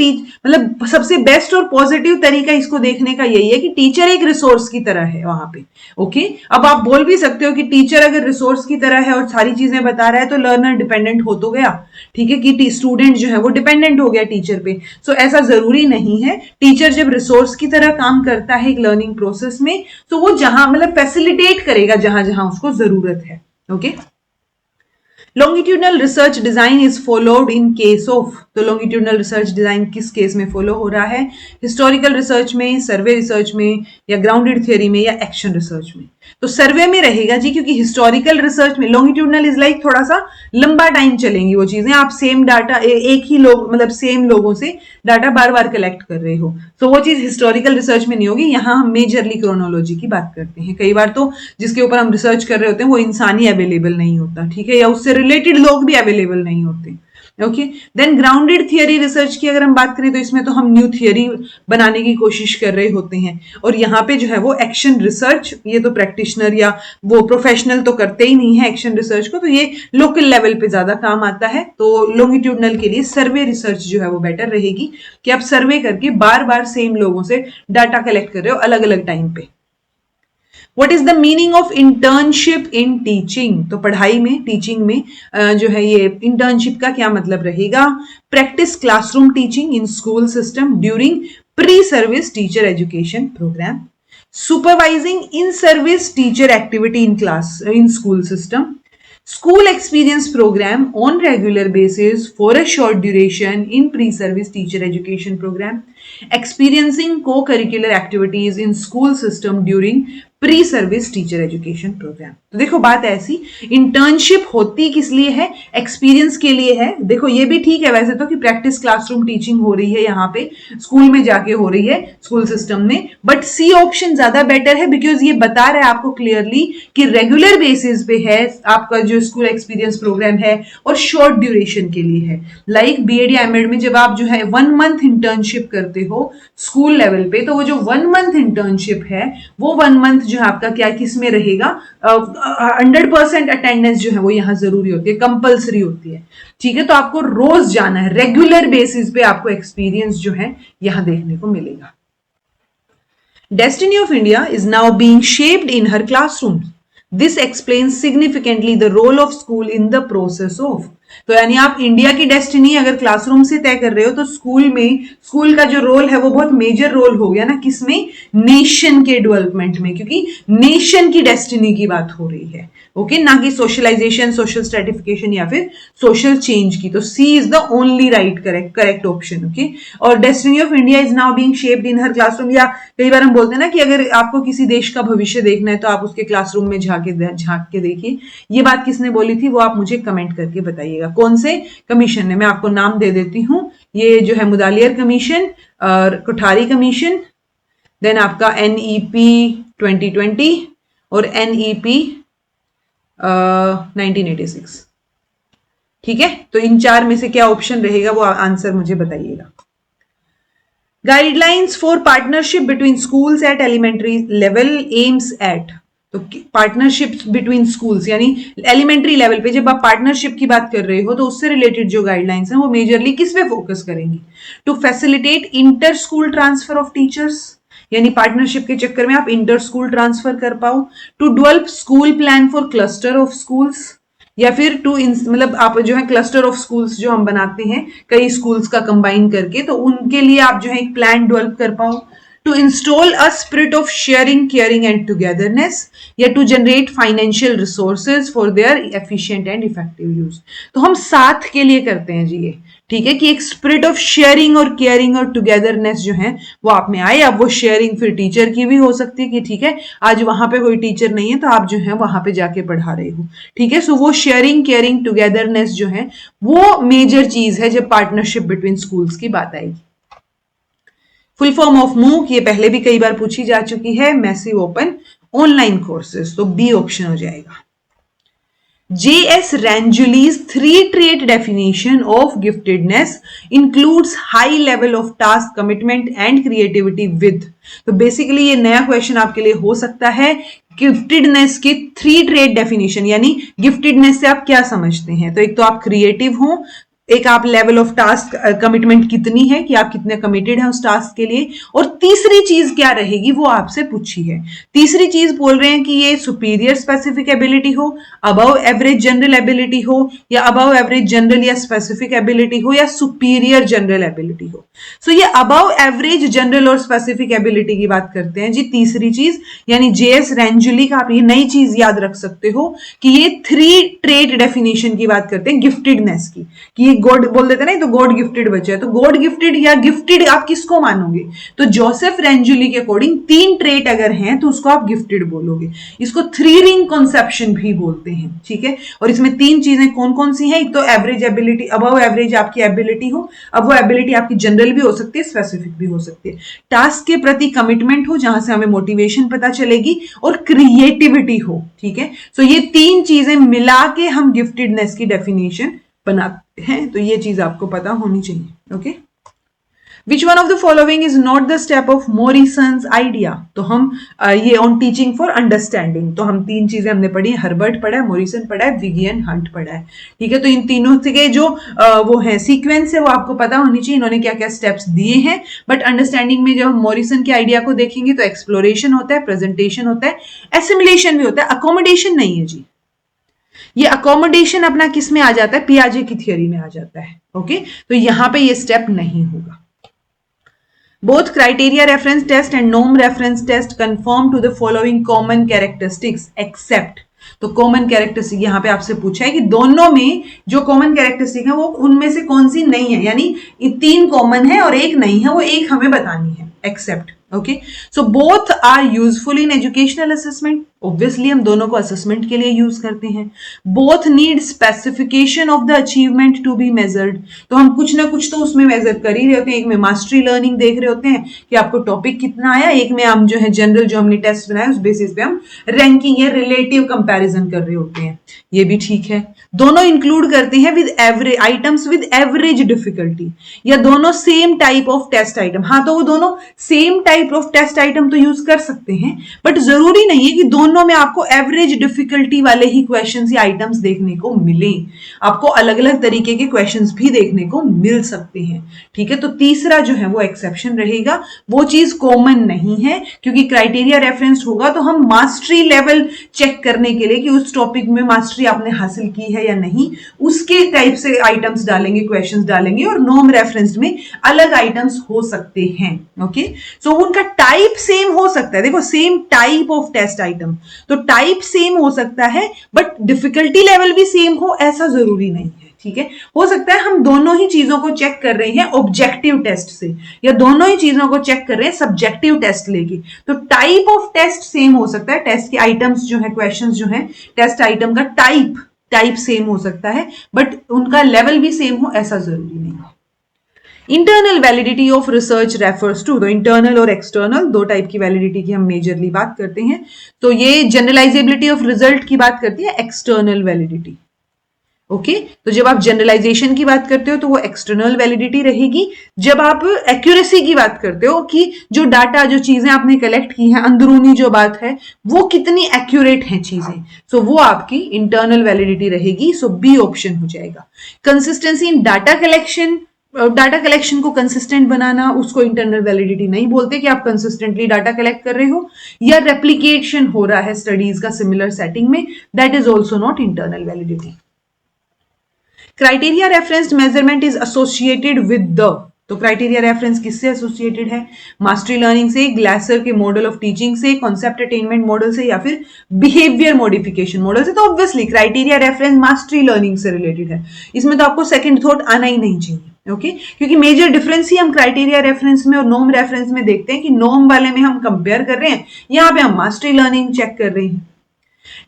मतलब सबसे बेस्ट और पॉजिटिव तरीका इसको देखने का यही है कि टीचर एक रिसोर्स की तरह है वहां पे। ओके, अब आप बोल भी सकते हो कि टीचर अगर रिसोर्स की तरह है और सारी चीजें बता रहा है तो लर्नर डिपेंडेंट हो तो गया, ठीक है, कि स्टूडेंट जो है वो डिपेंडेंट हो गया टीचर पे। सो ऐसा जरूरी नहीं है। टीचर जब रिसोर्स की तरह काम करता है एक लर्निंग प्रोसेस में तो वो जहां मतलब फैसिलिटेट करेगा जहां जहां उसको जरूरत है। Okay, longitudinal research design is followed in case of, तो लॉन्गिट्यूडनल रिसर्च डिजाइन किस केस में फॉलो हो रहा है? हिस्टोरिकल रिसर्च में, सर्वे रिसर्च में, या ग्राउंडेड थ्योरी में, या एक्शन रिसर्च में? तो सर्वे में रहेगा जी, क्योंकि हिस्टोरिकल रिसर्च में लॉन्गिट्यूडनल इज लाइक थोड़ा सा लंबा टाइम चलेंगी वो चीजें, आप सेम डाटा एक ही लोग मतलब सेम लोगों से डाटा बार बार कलेक्ट कर रहे हो, तो वो चीज हिस्टोरिकल रिसर्च में नहीं होगी। यहाँ हम मेजरली क्रोनोलॉजी की बात करते हैं। कई बार तो जिसके ऊपर हम रिसर्च कर रहे होते हैं वो इंसान ही अवेलेबल नहीं होता, ठीक है, या उससे रिलेटेड लोग भी अवेलेबल नहीं होते। Okay, then grounded theory research की अगर हम बात करें तो इसमें तो हम न्यू थियरी बनाने की कोशिश कर रहे होते हैं, और यहाँ पे जो है वो एक्शन रिसर्च, ये तो प्रैक्टिशनर या वो प्रोफेशनल तो करते ही नहीं है एक्शन रिसर्च को, तो ये लोकल लेवल पे ज्यादा काम आता है। तो लॉन्गिट्यूडनल के लिए सर्वे रिसर्च जो है वो बेटर रहेगी कि आप सर्वे करके बार बार सेम लोगों से डाटा कलेक्ट कर रहे हो अलग अलग टाइम पे। What is the meaning of internship in teaching? तो पढ़ाई में, टीचिंग में जो है ये इंटर्नशिप का क्या मतलब रहेगा? Practice classroom teaching in school system during pre service teacher education programme, supervising in service teacher activity in class in school system, school experience program on regular basis for a short duration in pre-service teacher education program, experiencing co-curricular activities in school system during pre service teacher education programme. तो देखो बात ऐसी, internship होती किस लिए है? Experience के लिए है। देखो ये भी ठीक है वैसे तो कि प्रैक्टिस क्लासरूम टीचिंग हो रही है यहाँ पे, स्कूल में जाके हो रही है स्कूल सिस्टम में, बट सी ऑप्शन ज्यादा बेटर है बिकॉज ये बता रहा है आपको क्लियरली कि रेगुलर बेसिस पे है आपका जो स्कूल एक्सपीरियंस प्रोग्राम है और शॉर्ट ड्यूरेशन के लिए है। लाइक बीएड या एमएड में जब आप जो है 1 मंथ इंटर्नशिप करते हो स्कूल लेवल पे, तो वो जो 1 मंथ इंटर्नशिप है वो 1 मंथ जो है आपका क्या किस में रहेगा? 100% अटेंडेंस जो है वो यहाँ जरूरी होती है, कंपल्सरी होती है, ठीक है। तो आपको रोज जाना है, रेगुलर बेसिस पे आपको एक्सपीरियंस जो है यहाँ देखने को मिलेगा। Destiny of India is now being shaped in her classrooms. This explains significantly the role of school in the process of. तो यानी आप इंडिया की डेस्टिनी अगर क्लासरूम से तय कर रहे हो तो स्कूल का जो रोल है वो बहुत मेजर रोल हो गया ना, किसमें? नेशन के डेवलपमेंट में, क्योंकि नेशन की डेस्टिनी की बात हो रही है, ओके, ना कि सोशलाइजेशन, सोशल स्ट्रेटिफिकेशन या फिर सोशल चेंज की। तो C is the only right correct option, okay. और destiny of India is now being shaped in her classroom, या कई बार हम बोलते हैं ना कि अगर आपको किसी देश का भविष्य देखना है तो आप उसके क्लासरूम में झांक के देखिए। ये बात किसने बोली थी वो आप मुझे कमेंट करके बताइएगा, कौन से कमीशन ने। मैं आपको नाम दे देती हूं, ये जो है मुदालियर कमीशन और कोठारी कमीशन, देन आपका NEP 2020 और NEP 1986, ठीक है। तो इन चार में से क्या ऑप्शन रहेगा वो आंसर मुझे बताइएगा। Guidelines for partnership between schools at elementary level aims at. तो पार्टनरशिप बिटवीन स्कूल्स यानी एलिमेंट्री लेवल पे जब आप पार्टनरशिप की बात कर रहे हो तो उससे रिलेटेड जो गाइडलाइंस हैं वो मेजरली किस पे फोकस करेंगी? To facilitate inter school transfer of teachers, यानी पार्टनरशिप के चक्कर में आप इंटर स्कूल ट्रांसफर कर पाओ। To develop school plan for cluster of schools, या फिर मतलब आप जो है क्लस्टर ऑफ स्कूल्स जो हम बनाते हैं कई स्कूल्स का कंबाइन करके, तो उनके लिए आप जो है एक प्लान डेवलप कर पाओ। To install a spirit of sharing, caring and togetherness, या to generate financial resources for their efficient and effective use. तो हम साथ के लिए करते हैं जी ये, ठीक है, कि एक स्पिरिट ऑफ शेयरिंग और केयरिंग और टुगेदरनेस जो है वो आप में आए। अब वो शेयरिंग फिर टीचर की भी हो सकती है कि ठीक है आज वहां पे कोई टीचर नहीं है तो आप जो है वहां पे जाके पढ़ा रहे हो, ठीक है। सो वो शेयरिंग, केयरिंग, टुगेदरनेस जो है वो मेजर चीज है जब पार्टनरशिप बिटवीन स्कूल्स की बात आएगी। फुल फॉर्म ऑफ मूक, ये पहले भी कई बार पूछी जा चुकी है, मैसिव ओपन ऑनलाइन कोर्सेज, तो बी ऑप्शन हो जाएगा। J.S. Ranjuli's three-trait definition of giftedness includes high level of task commitment and creativity with। तो बेसिकली ये नया क्वेश्चन आपके लिए हो सकता है, गिफ्टेडनेस की 3 ट्रेट डेफिनेशन, यानी गिफ्टेडनेस से आप क्या समझते हैं? तो एक तो आप क्रिएटिव हो, एक आप लेवल ऑफ टास्क कमिटमेंट कितनी है कि आप कितने कमिटेड हैं उस टास्क के लिए, और तीसरी चीज क्या रहेगी वो आपसे पूछी है। तीसरी चीज बोल रहे हैं कि ये सुपीरियर स्पेसिफिक एबिलिटी हो, अबव एवरेज जनरल एबिलिटी हो, या अबव एवरेज जनरल या स्पेसिफिक एबिलिटी हो, या सुपीरियर जनरल एबिलिटी हो। सो ये अबव एवरेज जनरल और स्पेसिफिक एबिलिटी की बात करते हैं जी, तीसरी चीज, यानी J.S. रैंजुली का आप ये नई चीज याद रख सकते हो कि ये 3 ट्रेट डेफिनेशन की बात करते हैं गिफ्टेडनेस की, कि ये गॉड बोल देते ना, तो गॉड गिफ्टेड बच्चा है, तो गॉड गिफ्टेड या गिफ्टेड आप किसको मानोगे? तो जोसेफ रैंजुली के अकॉर्डिंग 3 ट्रेट अगर हैं तो उसको आप गिफ्टेड बोलोगे। इसको 3 रिंग कॉन्सेप्शन भी बोलते हैं, ठीक है। और इसमें 3 चीजें कौन कौन सी हैं? एक तो एवरेज एबिलिटी, अबव एवरेज आपकी एबिलिटी हो, अब वो एबिलिटी आपकी जनरल भी हो सकती है, स्पेसिफिक भी हो सकती है। टास्क के प्रति कमिटमेंट हो, जहां से हमें मोटिवेशन पता चलेगी, और क्रिएटिविटी हो, ठीक है। सो ये 3 चीजें मिला के हम गिफ्टेडनेस की डेफिनेशन बनाते हैं, तो ये चीज आपको पता होनी चाहिए, okay. Which one of the following is not the step of Morrison's idea? तो हम ये ऑन टीचिंग फॉर अंडरस्टैंडिंग, तो हम 3 चीजें हमने पढ़ी, हर्बर्ट पढ़ा है, मोरिसन पढ़ा है, विगियन हंट पढ़ा है, ठीक है। तो इन तीनों के जो वो है सीक्वेंस है वो आपको पता होनी चाहिए, इन्होंने क्या क्या स्टेप्स दिए हैं। बट अंडरस्टैंडिंग में जब हम मोरिसन के आइडिया को देखेंगे तो एक्सप्लोरेशन होता है, प्रेजेंटेशन होता है, एसिमिलेशन भी होता है, अकोमोडेशन नहीं है जी। ये अकोमोडेशन अपना किस में आ जाता है? पियाजे की थियरी में आ जाता है, ओके। तो यहां पे ये स्टेप नहीं होगा। Both criteria reference test and नोम reference test conform to the following common characteristics except. तो कॉमन कैरेक्टरिस्टिक यहां पे आपसे पूछा है कि दोनों में जो कॉमन कैरेक्टरिस्टिक है वो उनमें से कौन सी नहीं है, यानी 3 कॉमन है और एक नहीं है, वो एक हमें बतानी है, except, okay. So both are useful in educational assessment, obviously हम दोनों को असेसमेंट के लिए यूज करते हैं। Both need specification of the achievement to be measured, तो हम कुछ ना कुछ तो उसमें मेजर कर ही रहे होते हैं। एक में मास्टरी लर्निंग देख रहे होते हैं कि आपको टॉपिक कितना आया, एक में हम जो है जनरल जो हमने टेस्ट बनाया उस बेसिस पे हम रैंकिंग या रिलेटिव कंपैरिजन कर रहे होते हैं, ये भी ठीक है। दोनों इंक्लूड करते हैं with average items with average difficulty, या दोनों same type of test item. हाँ, तो वो दोनों same type of test item तो यूज कर सकते हैं, बट जरूरी नहीं है कि दोनों दोनों में आपको एवरेज डिफिकल्टी वाले ही क्वेश्चंस या आइटम्स देखने को मिले, आपको अलग अलग तरीके के क्वेश्चंस भी देखने को मिल सकते हैं। ठीक है, तो तीसरा जो है वो एक्सेप्शन रहेगा, वो चीज कॉमन नहीं है, क्योंकि क्राइटेरिया रेफरेंस होगा तो हम मास्टरी लेवल चेक करने के लिए कि उस टॉपिक में मास्टरी आपने हासिल की है या नहीं, उसके टाइप से आइटम्स डालेंगे, क्वेश्चंस डालेंगे, और नॉर्म रेफरेंस में अलग आइटम्स हो सकते हैं। ओके, सो उनका टाइप सेम हो सकता है, देखो same type of test item, तो टाइप सेम हो सकता है बट डिफिकल्टी लेवल भी सेम हो ऐसा जरूरी नहीं है। ठीक है, हो सकता है हम दोनों ही चीजों को चेक कर रहे हैं ऑब्जेक्टिव टेस्ट से, या दोनों ही चीजों को चेक कर रहे हैं सब्जेक्टिव टेस्ट लेके, तो टाइप ऑफ टेस्ट सेम हो सकता है, टेस्ट के आइटम्स जो है, क्वेश्चंस जो है, टेस्ट आइटम का टाइप सेम हो सकता है, बट उनका लेवल भी सेम हो ऐसा जरूरी नहीं है। Internal validity of research refers to, तो इंटरनल और एक्सटर्नल दो टाइप की वैलिडिटी की हम मेजरली बात करते हैं, तो ये जनरलाइजेबिलिटी ऑफ रिजल्ट की बात करती है एक्सटर्नल वैलिडिटी। ओके, तो जब आप जनरलाइजेशन की बात करते हो तो वो एक्सटर्नल वैलिडिटी रहेगी, जब आप एक्यूरेसी की बात करते हो कि जो डाटा, जो चीजें आपने कलेक्ट की हैं, अंदरूनी जो बात है वो कितनी एक्यूरेट है चीजें, सो वो आपकी इंटरनल वैलिडिटी रहेगी, सो बी ऑप्शन हो जाएगा। Consistency in data collection, data collection को कंसिस्टेंट बनाना, उसको इंटरनल वैलिडिटी नहीं बोलते कि आप कंसिस्टेंटली डाटा कलेक्ट कर रहे हो, या रेप्लिकेशन हो रहा है स्टडीज का सिमिलर सेटिंग में, that is also not internal validity. Criteria reference measurement is associated with the, तो क्राइटेरिया रेफरेंस किससे एसोसिएटेड है? मास्टरी लर्निंग से, ग्लासर के मॉडल ऑफ टीचिंग से, कॉन्सेप्ट अटेनमेंट मॉडल से, या फिर बिहेवियर मॉडिफिकेशन मॉडल से, तो obviously criteria reference mastery learning से रिलेटेड है, इसमें तो आपको सेकंड थॉट आना ही नहीं चाहिए। ओके, क्योंकि मेजर डिफरेंस ही हम क्राइटेरिया रेफरेंस में और नॉर्म रेफरेंस में देखते हैं कि नॉर्म वाले में हम कंपेयर कर रहे हैं, यहां पे हम मास्टरी लर्निंग चेक कर रहे हैं।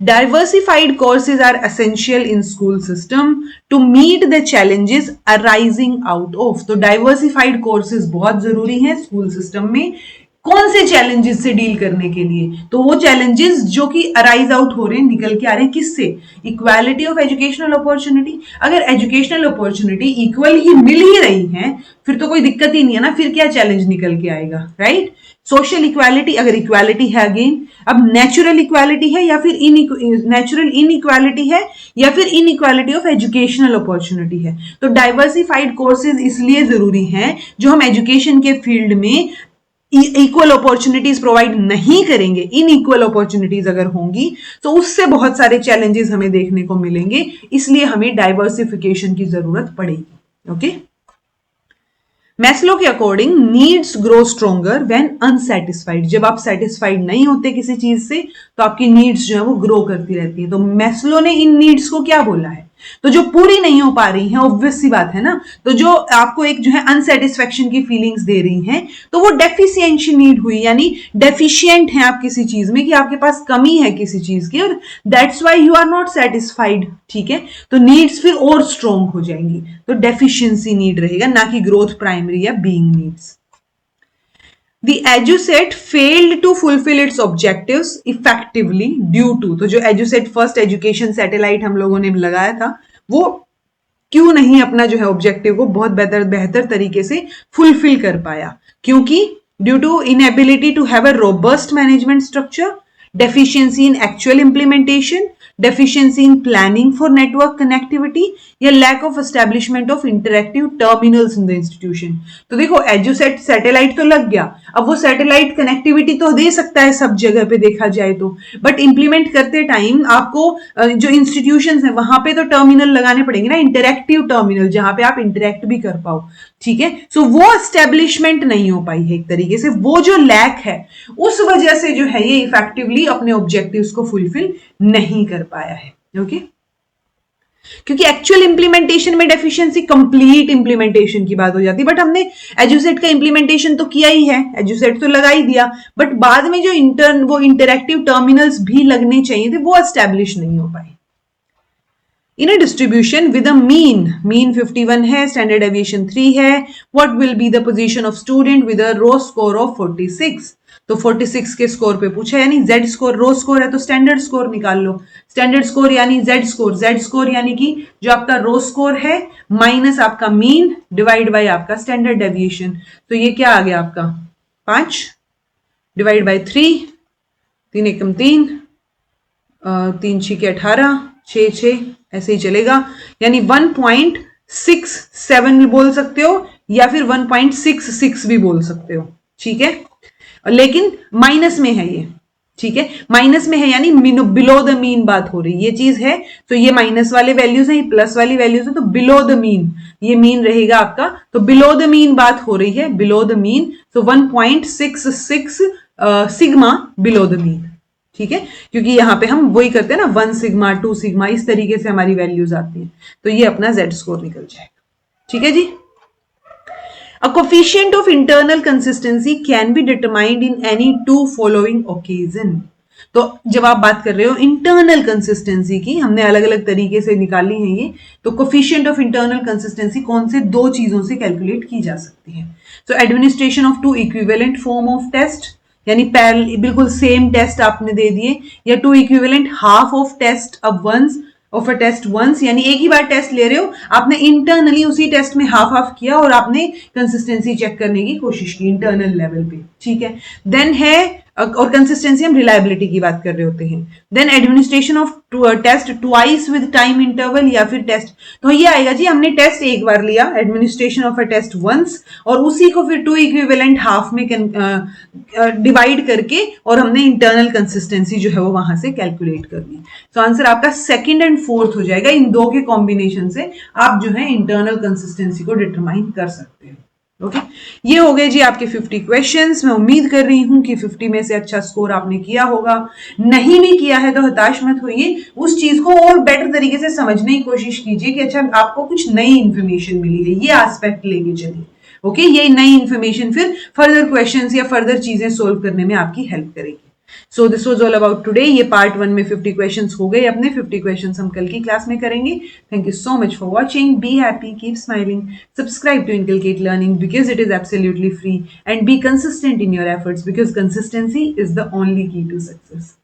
Diversified courses are essential in school system to meet the challenges arising out of, तो diversified courses बहुत जरूरी हैं स्कूल सिस्टम में, कौन से चैलेंजेस से डील करने के लिए? तो वो चैलेंजेस जो कि अराइज आउट हो रहे हैं, निकल के आ रहे हैं किससे? Equality of educational opportunity. अगर एजुकेशनल अपॉर्चुनिटी इक्वल ही मिल ही रही है फिर तो कोई दिक्कत ही नहीं है ना, फिर क्या चैलेंज निकल के आएगा, राइट? सोशल इक्वालिटी, अगर इक्वालिटी है अगेन, अब नेचुरल इक्वालिटी है या फिर नेचुरल इनइक्वालिटी है, या फिर इनइक्वालिटी ऑफ एजुकेशनल अपॉर्चुनिटी है। तो डाइवर्सिफाइड कोर्सेज इसलिए जरूरी हैं जो हम एजुकेशन के फील्ड में इक्वल अपॉर्चुनिटीज प्रोवाइड नहीं करेंगे, इनइक्वल अपॉर्चुनिटीज अगर होंगी तो उससे बहुत सारे चैलेंजेस हमें देखने को मिलेंगे, इसलिए हमें डाइवर्सिफिकेशन की जरूरत पड़ेगी। ओके, मैस्लो के according needs grow stronger when unsatisfied, जब आप सेटिस्फाइड नहीं होते किसी चीज से तो आपकी नीड्स जो है वो ग्रो करती रहती है। तो मैस्लो ने इन नीड्स को क्या बोला है? तो जो पूरी नहीं हो पा रही है, ऑब्वियस सी बात है ना, तो जो आपको एक जो है अनसेटिस्फेक्शन की फीलिंग्स दे रही हैं, तो वो डेफिशिएंसी नीड हुई, यानी डेफिशिएंट है आप किसी चीज में, कि आपके पास कमी है किसी चीज की, और that's why you are not satisfied. ठीक है, तो नीड्स फिर और स्ट्रॉन्ग हो जाएंगी, तो डेफिशिएंसी नीड रहेगा, ना कि ग्रोथ प्राइमरी या being needs. The EduSet failed to fulfill its objectives effectively due to, तो जो EduSet फर्स्ट एजुकेशन सैटेलाइट हम लोगों ने लगाया था वो क्यों नहीं अपना जो है ऑब्जेक्टिव को बहुत बेहतर तरीके से फुलफिल कर पाया? क्योंकि due to inability to have a robust management structure, deficiency in actual implementation, deficiency in planning for network connectivity, या lack of establishment of interactive terminals in the institution. तो देखो एजुसेट सैटेलाइट तो लग गया, अब वो सैटेलाइट कनेक्टिविटी तो दे सकता है सब जगह पे देखा जाए तो, बट इंप्लीमेंट करते टाइम आपको जो इंस्टीट्यूशंस है वहां पे तो टर्मिनल लगाने पड़ेंगे ना, इंटरैक्टिव टर्मिनल, जहां पे आप इंटरैक्ट भी कर पाओ। ठीक है, सो वो एस्टेब्लिशमेंट नहीं हो पाई है एक तरीके से, वो जो लैक है उस वजह से जो है ये इफेक्टिवली अपने ऑब्जेक्टिव्स को फुलफिल नहीं कर पाया है। ओके, क्योंकि एक्चुअल इंप्लीमेंटेशन में डेफिशिएंसी कंप्लीट इंप्लीमेंटेशन की बात हो जाती है, बट हमने एजुसेट का इंप्लीमेंटेशन तो किया ही है, एजुसेट तो लगा ही दिया, बट बाद में जो वो इंटरैक्टिव टर्मिनल्स भी लगने चाहिए थे वो एस्टेब्लिश नहीं हो पाए। In a distribution with a mean 51 है, स्टैंडर्ड डेविएशन 3 है, what will be the position of student with a raw score of 46, तो 46 के स्कोर पे पूछा, यानी जेड स्कोर, रो स्कोर है तो स्टैंडर्ड स्कोर निकाल लो, स्टैंडर्ड स्कोर यानी जेड स्कोर यानी कि जो आपका रो स्कोर है माइनस आपका मीन डिवाइड बाय आपका स्टैंडर्ड डेविएशन, तो ये क्या आ गया आपका 5 डिवाइड बाय 3, 3 एकम 3, तीन छीके 18, 6 ऐसे ही चलेगा, यानी 1.67 भी बोल सकते हो या फिर 1.66 भी बोल सकते हो, ठीक है, लेकिन माइनस में है ये, ठीक है, माइनस में है यानी बिलो द मीन बात हो रही, ये चीज है, तो ये माइनस वाले वैल्यूज है, ये प्लस वाली वैल्यूज है, तो बिलो द मीन, ये मीन रहेगा आपका, तो बिलो द मीन बात हो रही है, बिलो द मीन, तो 1.66 सिग्मा बिलो द मीन, ठीक है, क्योंकि यहां पे हम वही करते हैं ना, 1 सिग्मा 2 सिग्मा इस तरीके से हमारी वैल्यूज आती हैं, तो ये अपना जेड स्कोर निकल जाएगा, ठीक है जी। A coefficient of internal consistency can be determined in any two following occasion. तो जब आप बात कर रहे हो इंटरनल कंसिस्टेंसी की, हमने अलग अलग तरीके से निकाली है ये, तो कोफिशिएंट ऑफ इंटरनल कंसिस्टेंसी कौन से दो चीजों से कैलकुलेट की जा सकती है। So administration of two equivalent form of test, यानी बिल्कुल सेम टेस्ट आपने दे दिए, या two equivalent half of test अब once of a test once, यानी एक ही बार टेस्ट ले रहे हो, आपने इंटरनली उसी टेस्ट में हाफ हाफ किया और आपने कंसिस्टेंसी चेक करने की कोशिश की इंटरनल लेवल पे, ठीक है। देन है, और कंसिस्टेंसी हम रिलायबिलिटी की बात कर रहे होते हैं। Then administration of test twice with time interval, या फिर टेस्ट, तो ये आएगा जी, हमने टेस्ट एक बार लिया, administration of a test once, और उसी को फिर टू इक्विवेलेंट हाफ में डिवाइड करके और हमने इंटरनल कंसिस्टेंसी जो है वो वहां से कैलकुलेट कर ली। तो आंसर आपका सेकंड एंड फोर्थ हो जाएगा, इन दो के कॉम्बिनेशन से आप जो है इंटरनल कंसिस्टेंसी को डिटरमाइन कर सकते हो। ओके, ये हो गए जी आपके 50 क्वेश्चंस। मैं उम्मीद कर रही हूं कि 50 में से अच्छा स्कोर आपने किया होगा, नहीं भी किया है तो हताश मत होइए, उस चीज को और बेटर तरीके से समझने की कोशिश कीजिए कि अच्छा आपको कुछ नई इंफॉर्मेशन मिली है, ये एस्पेक्ट लेके चलिए। ओके, ये नई इंफॉर्मेशन फिर फर्दर क्वेश्चंस या फर्दर चीजें सोल्व करने में आपकी हेल्प करेगी। So this was all about today. ये पार्ट 1 में 50 क्वेश्चंस हो गए, अपने 50 क्वेश्चंस हम कल की क्लास में करेंगे। Thank you so much for watching, be happy, keep smiling, subscribe to inculcate learning because it is absolutely free, and be consistent in your efforts because consistency is the only key to success.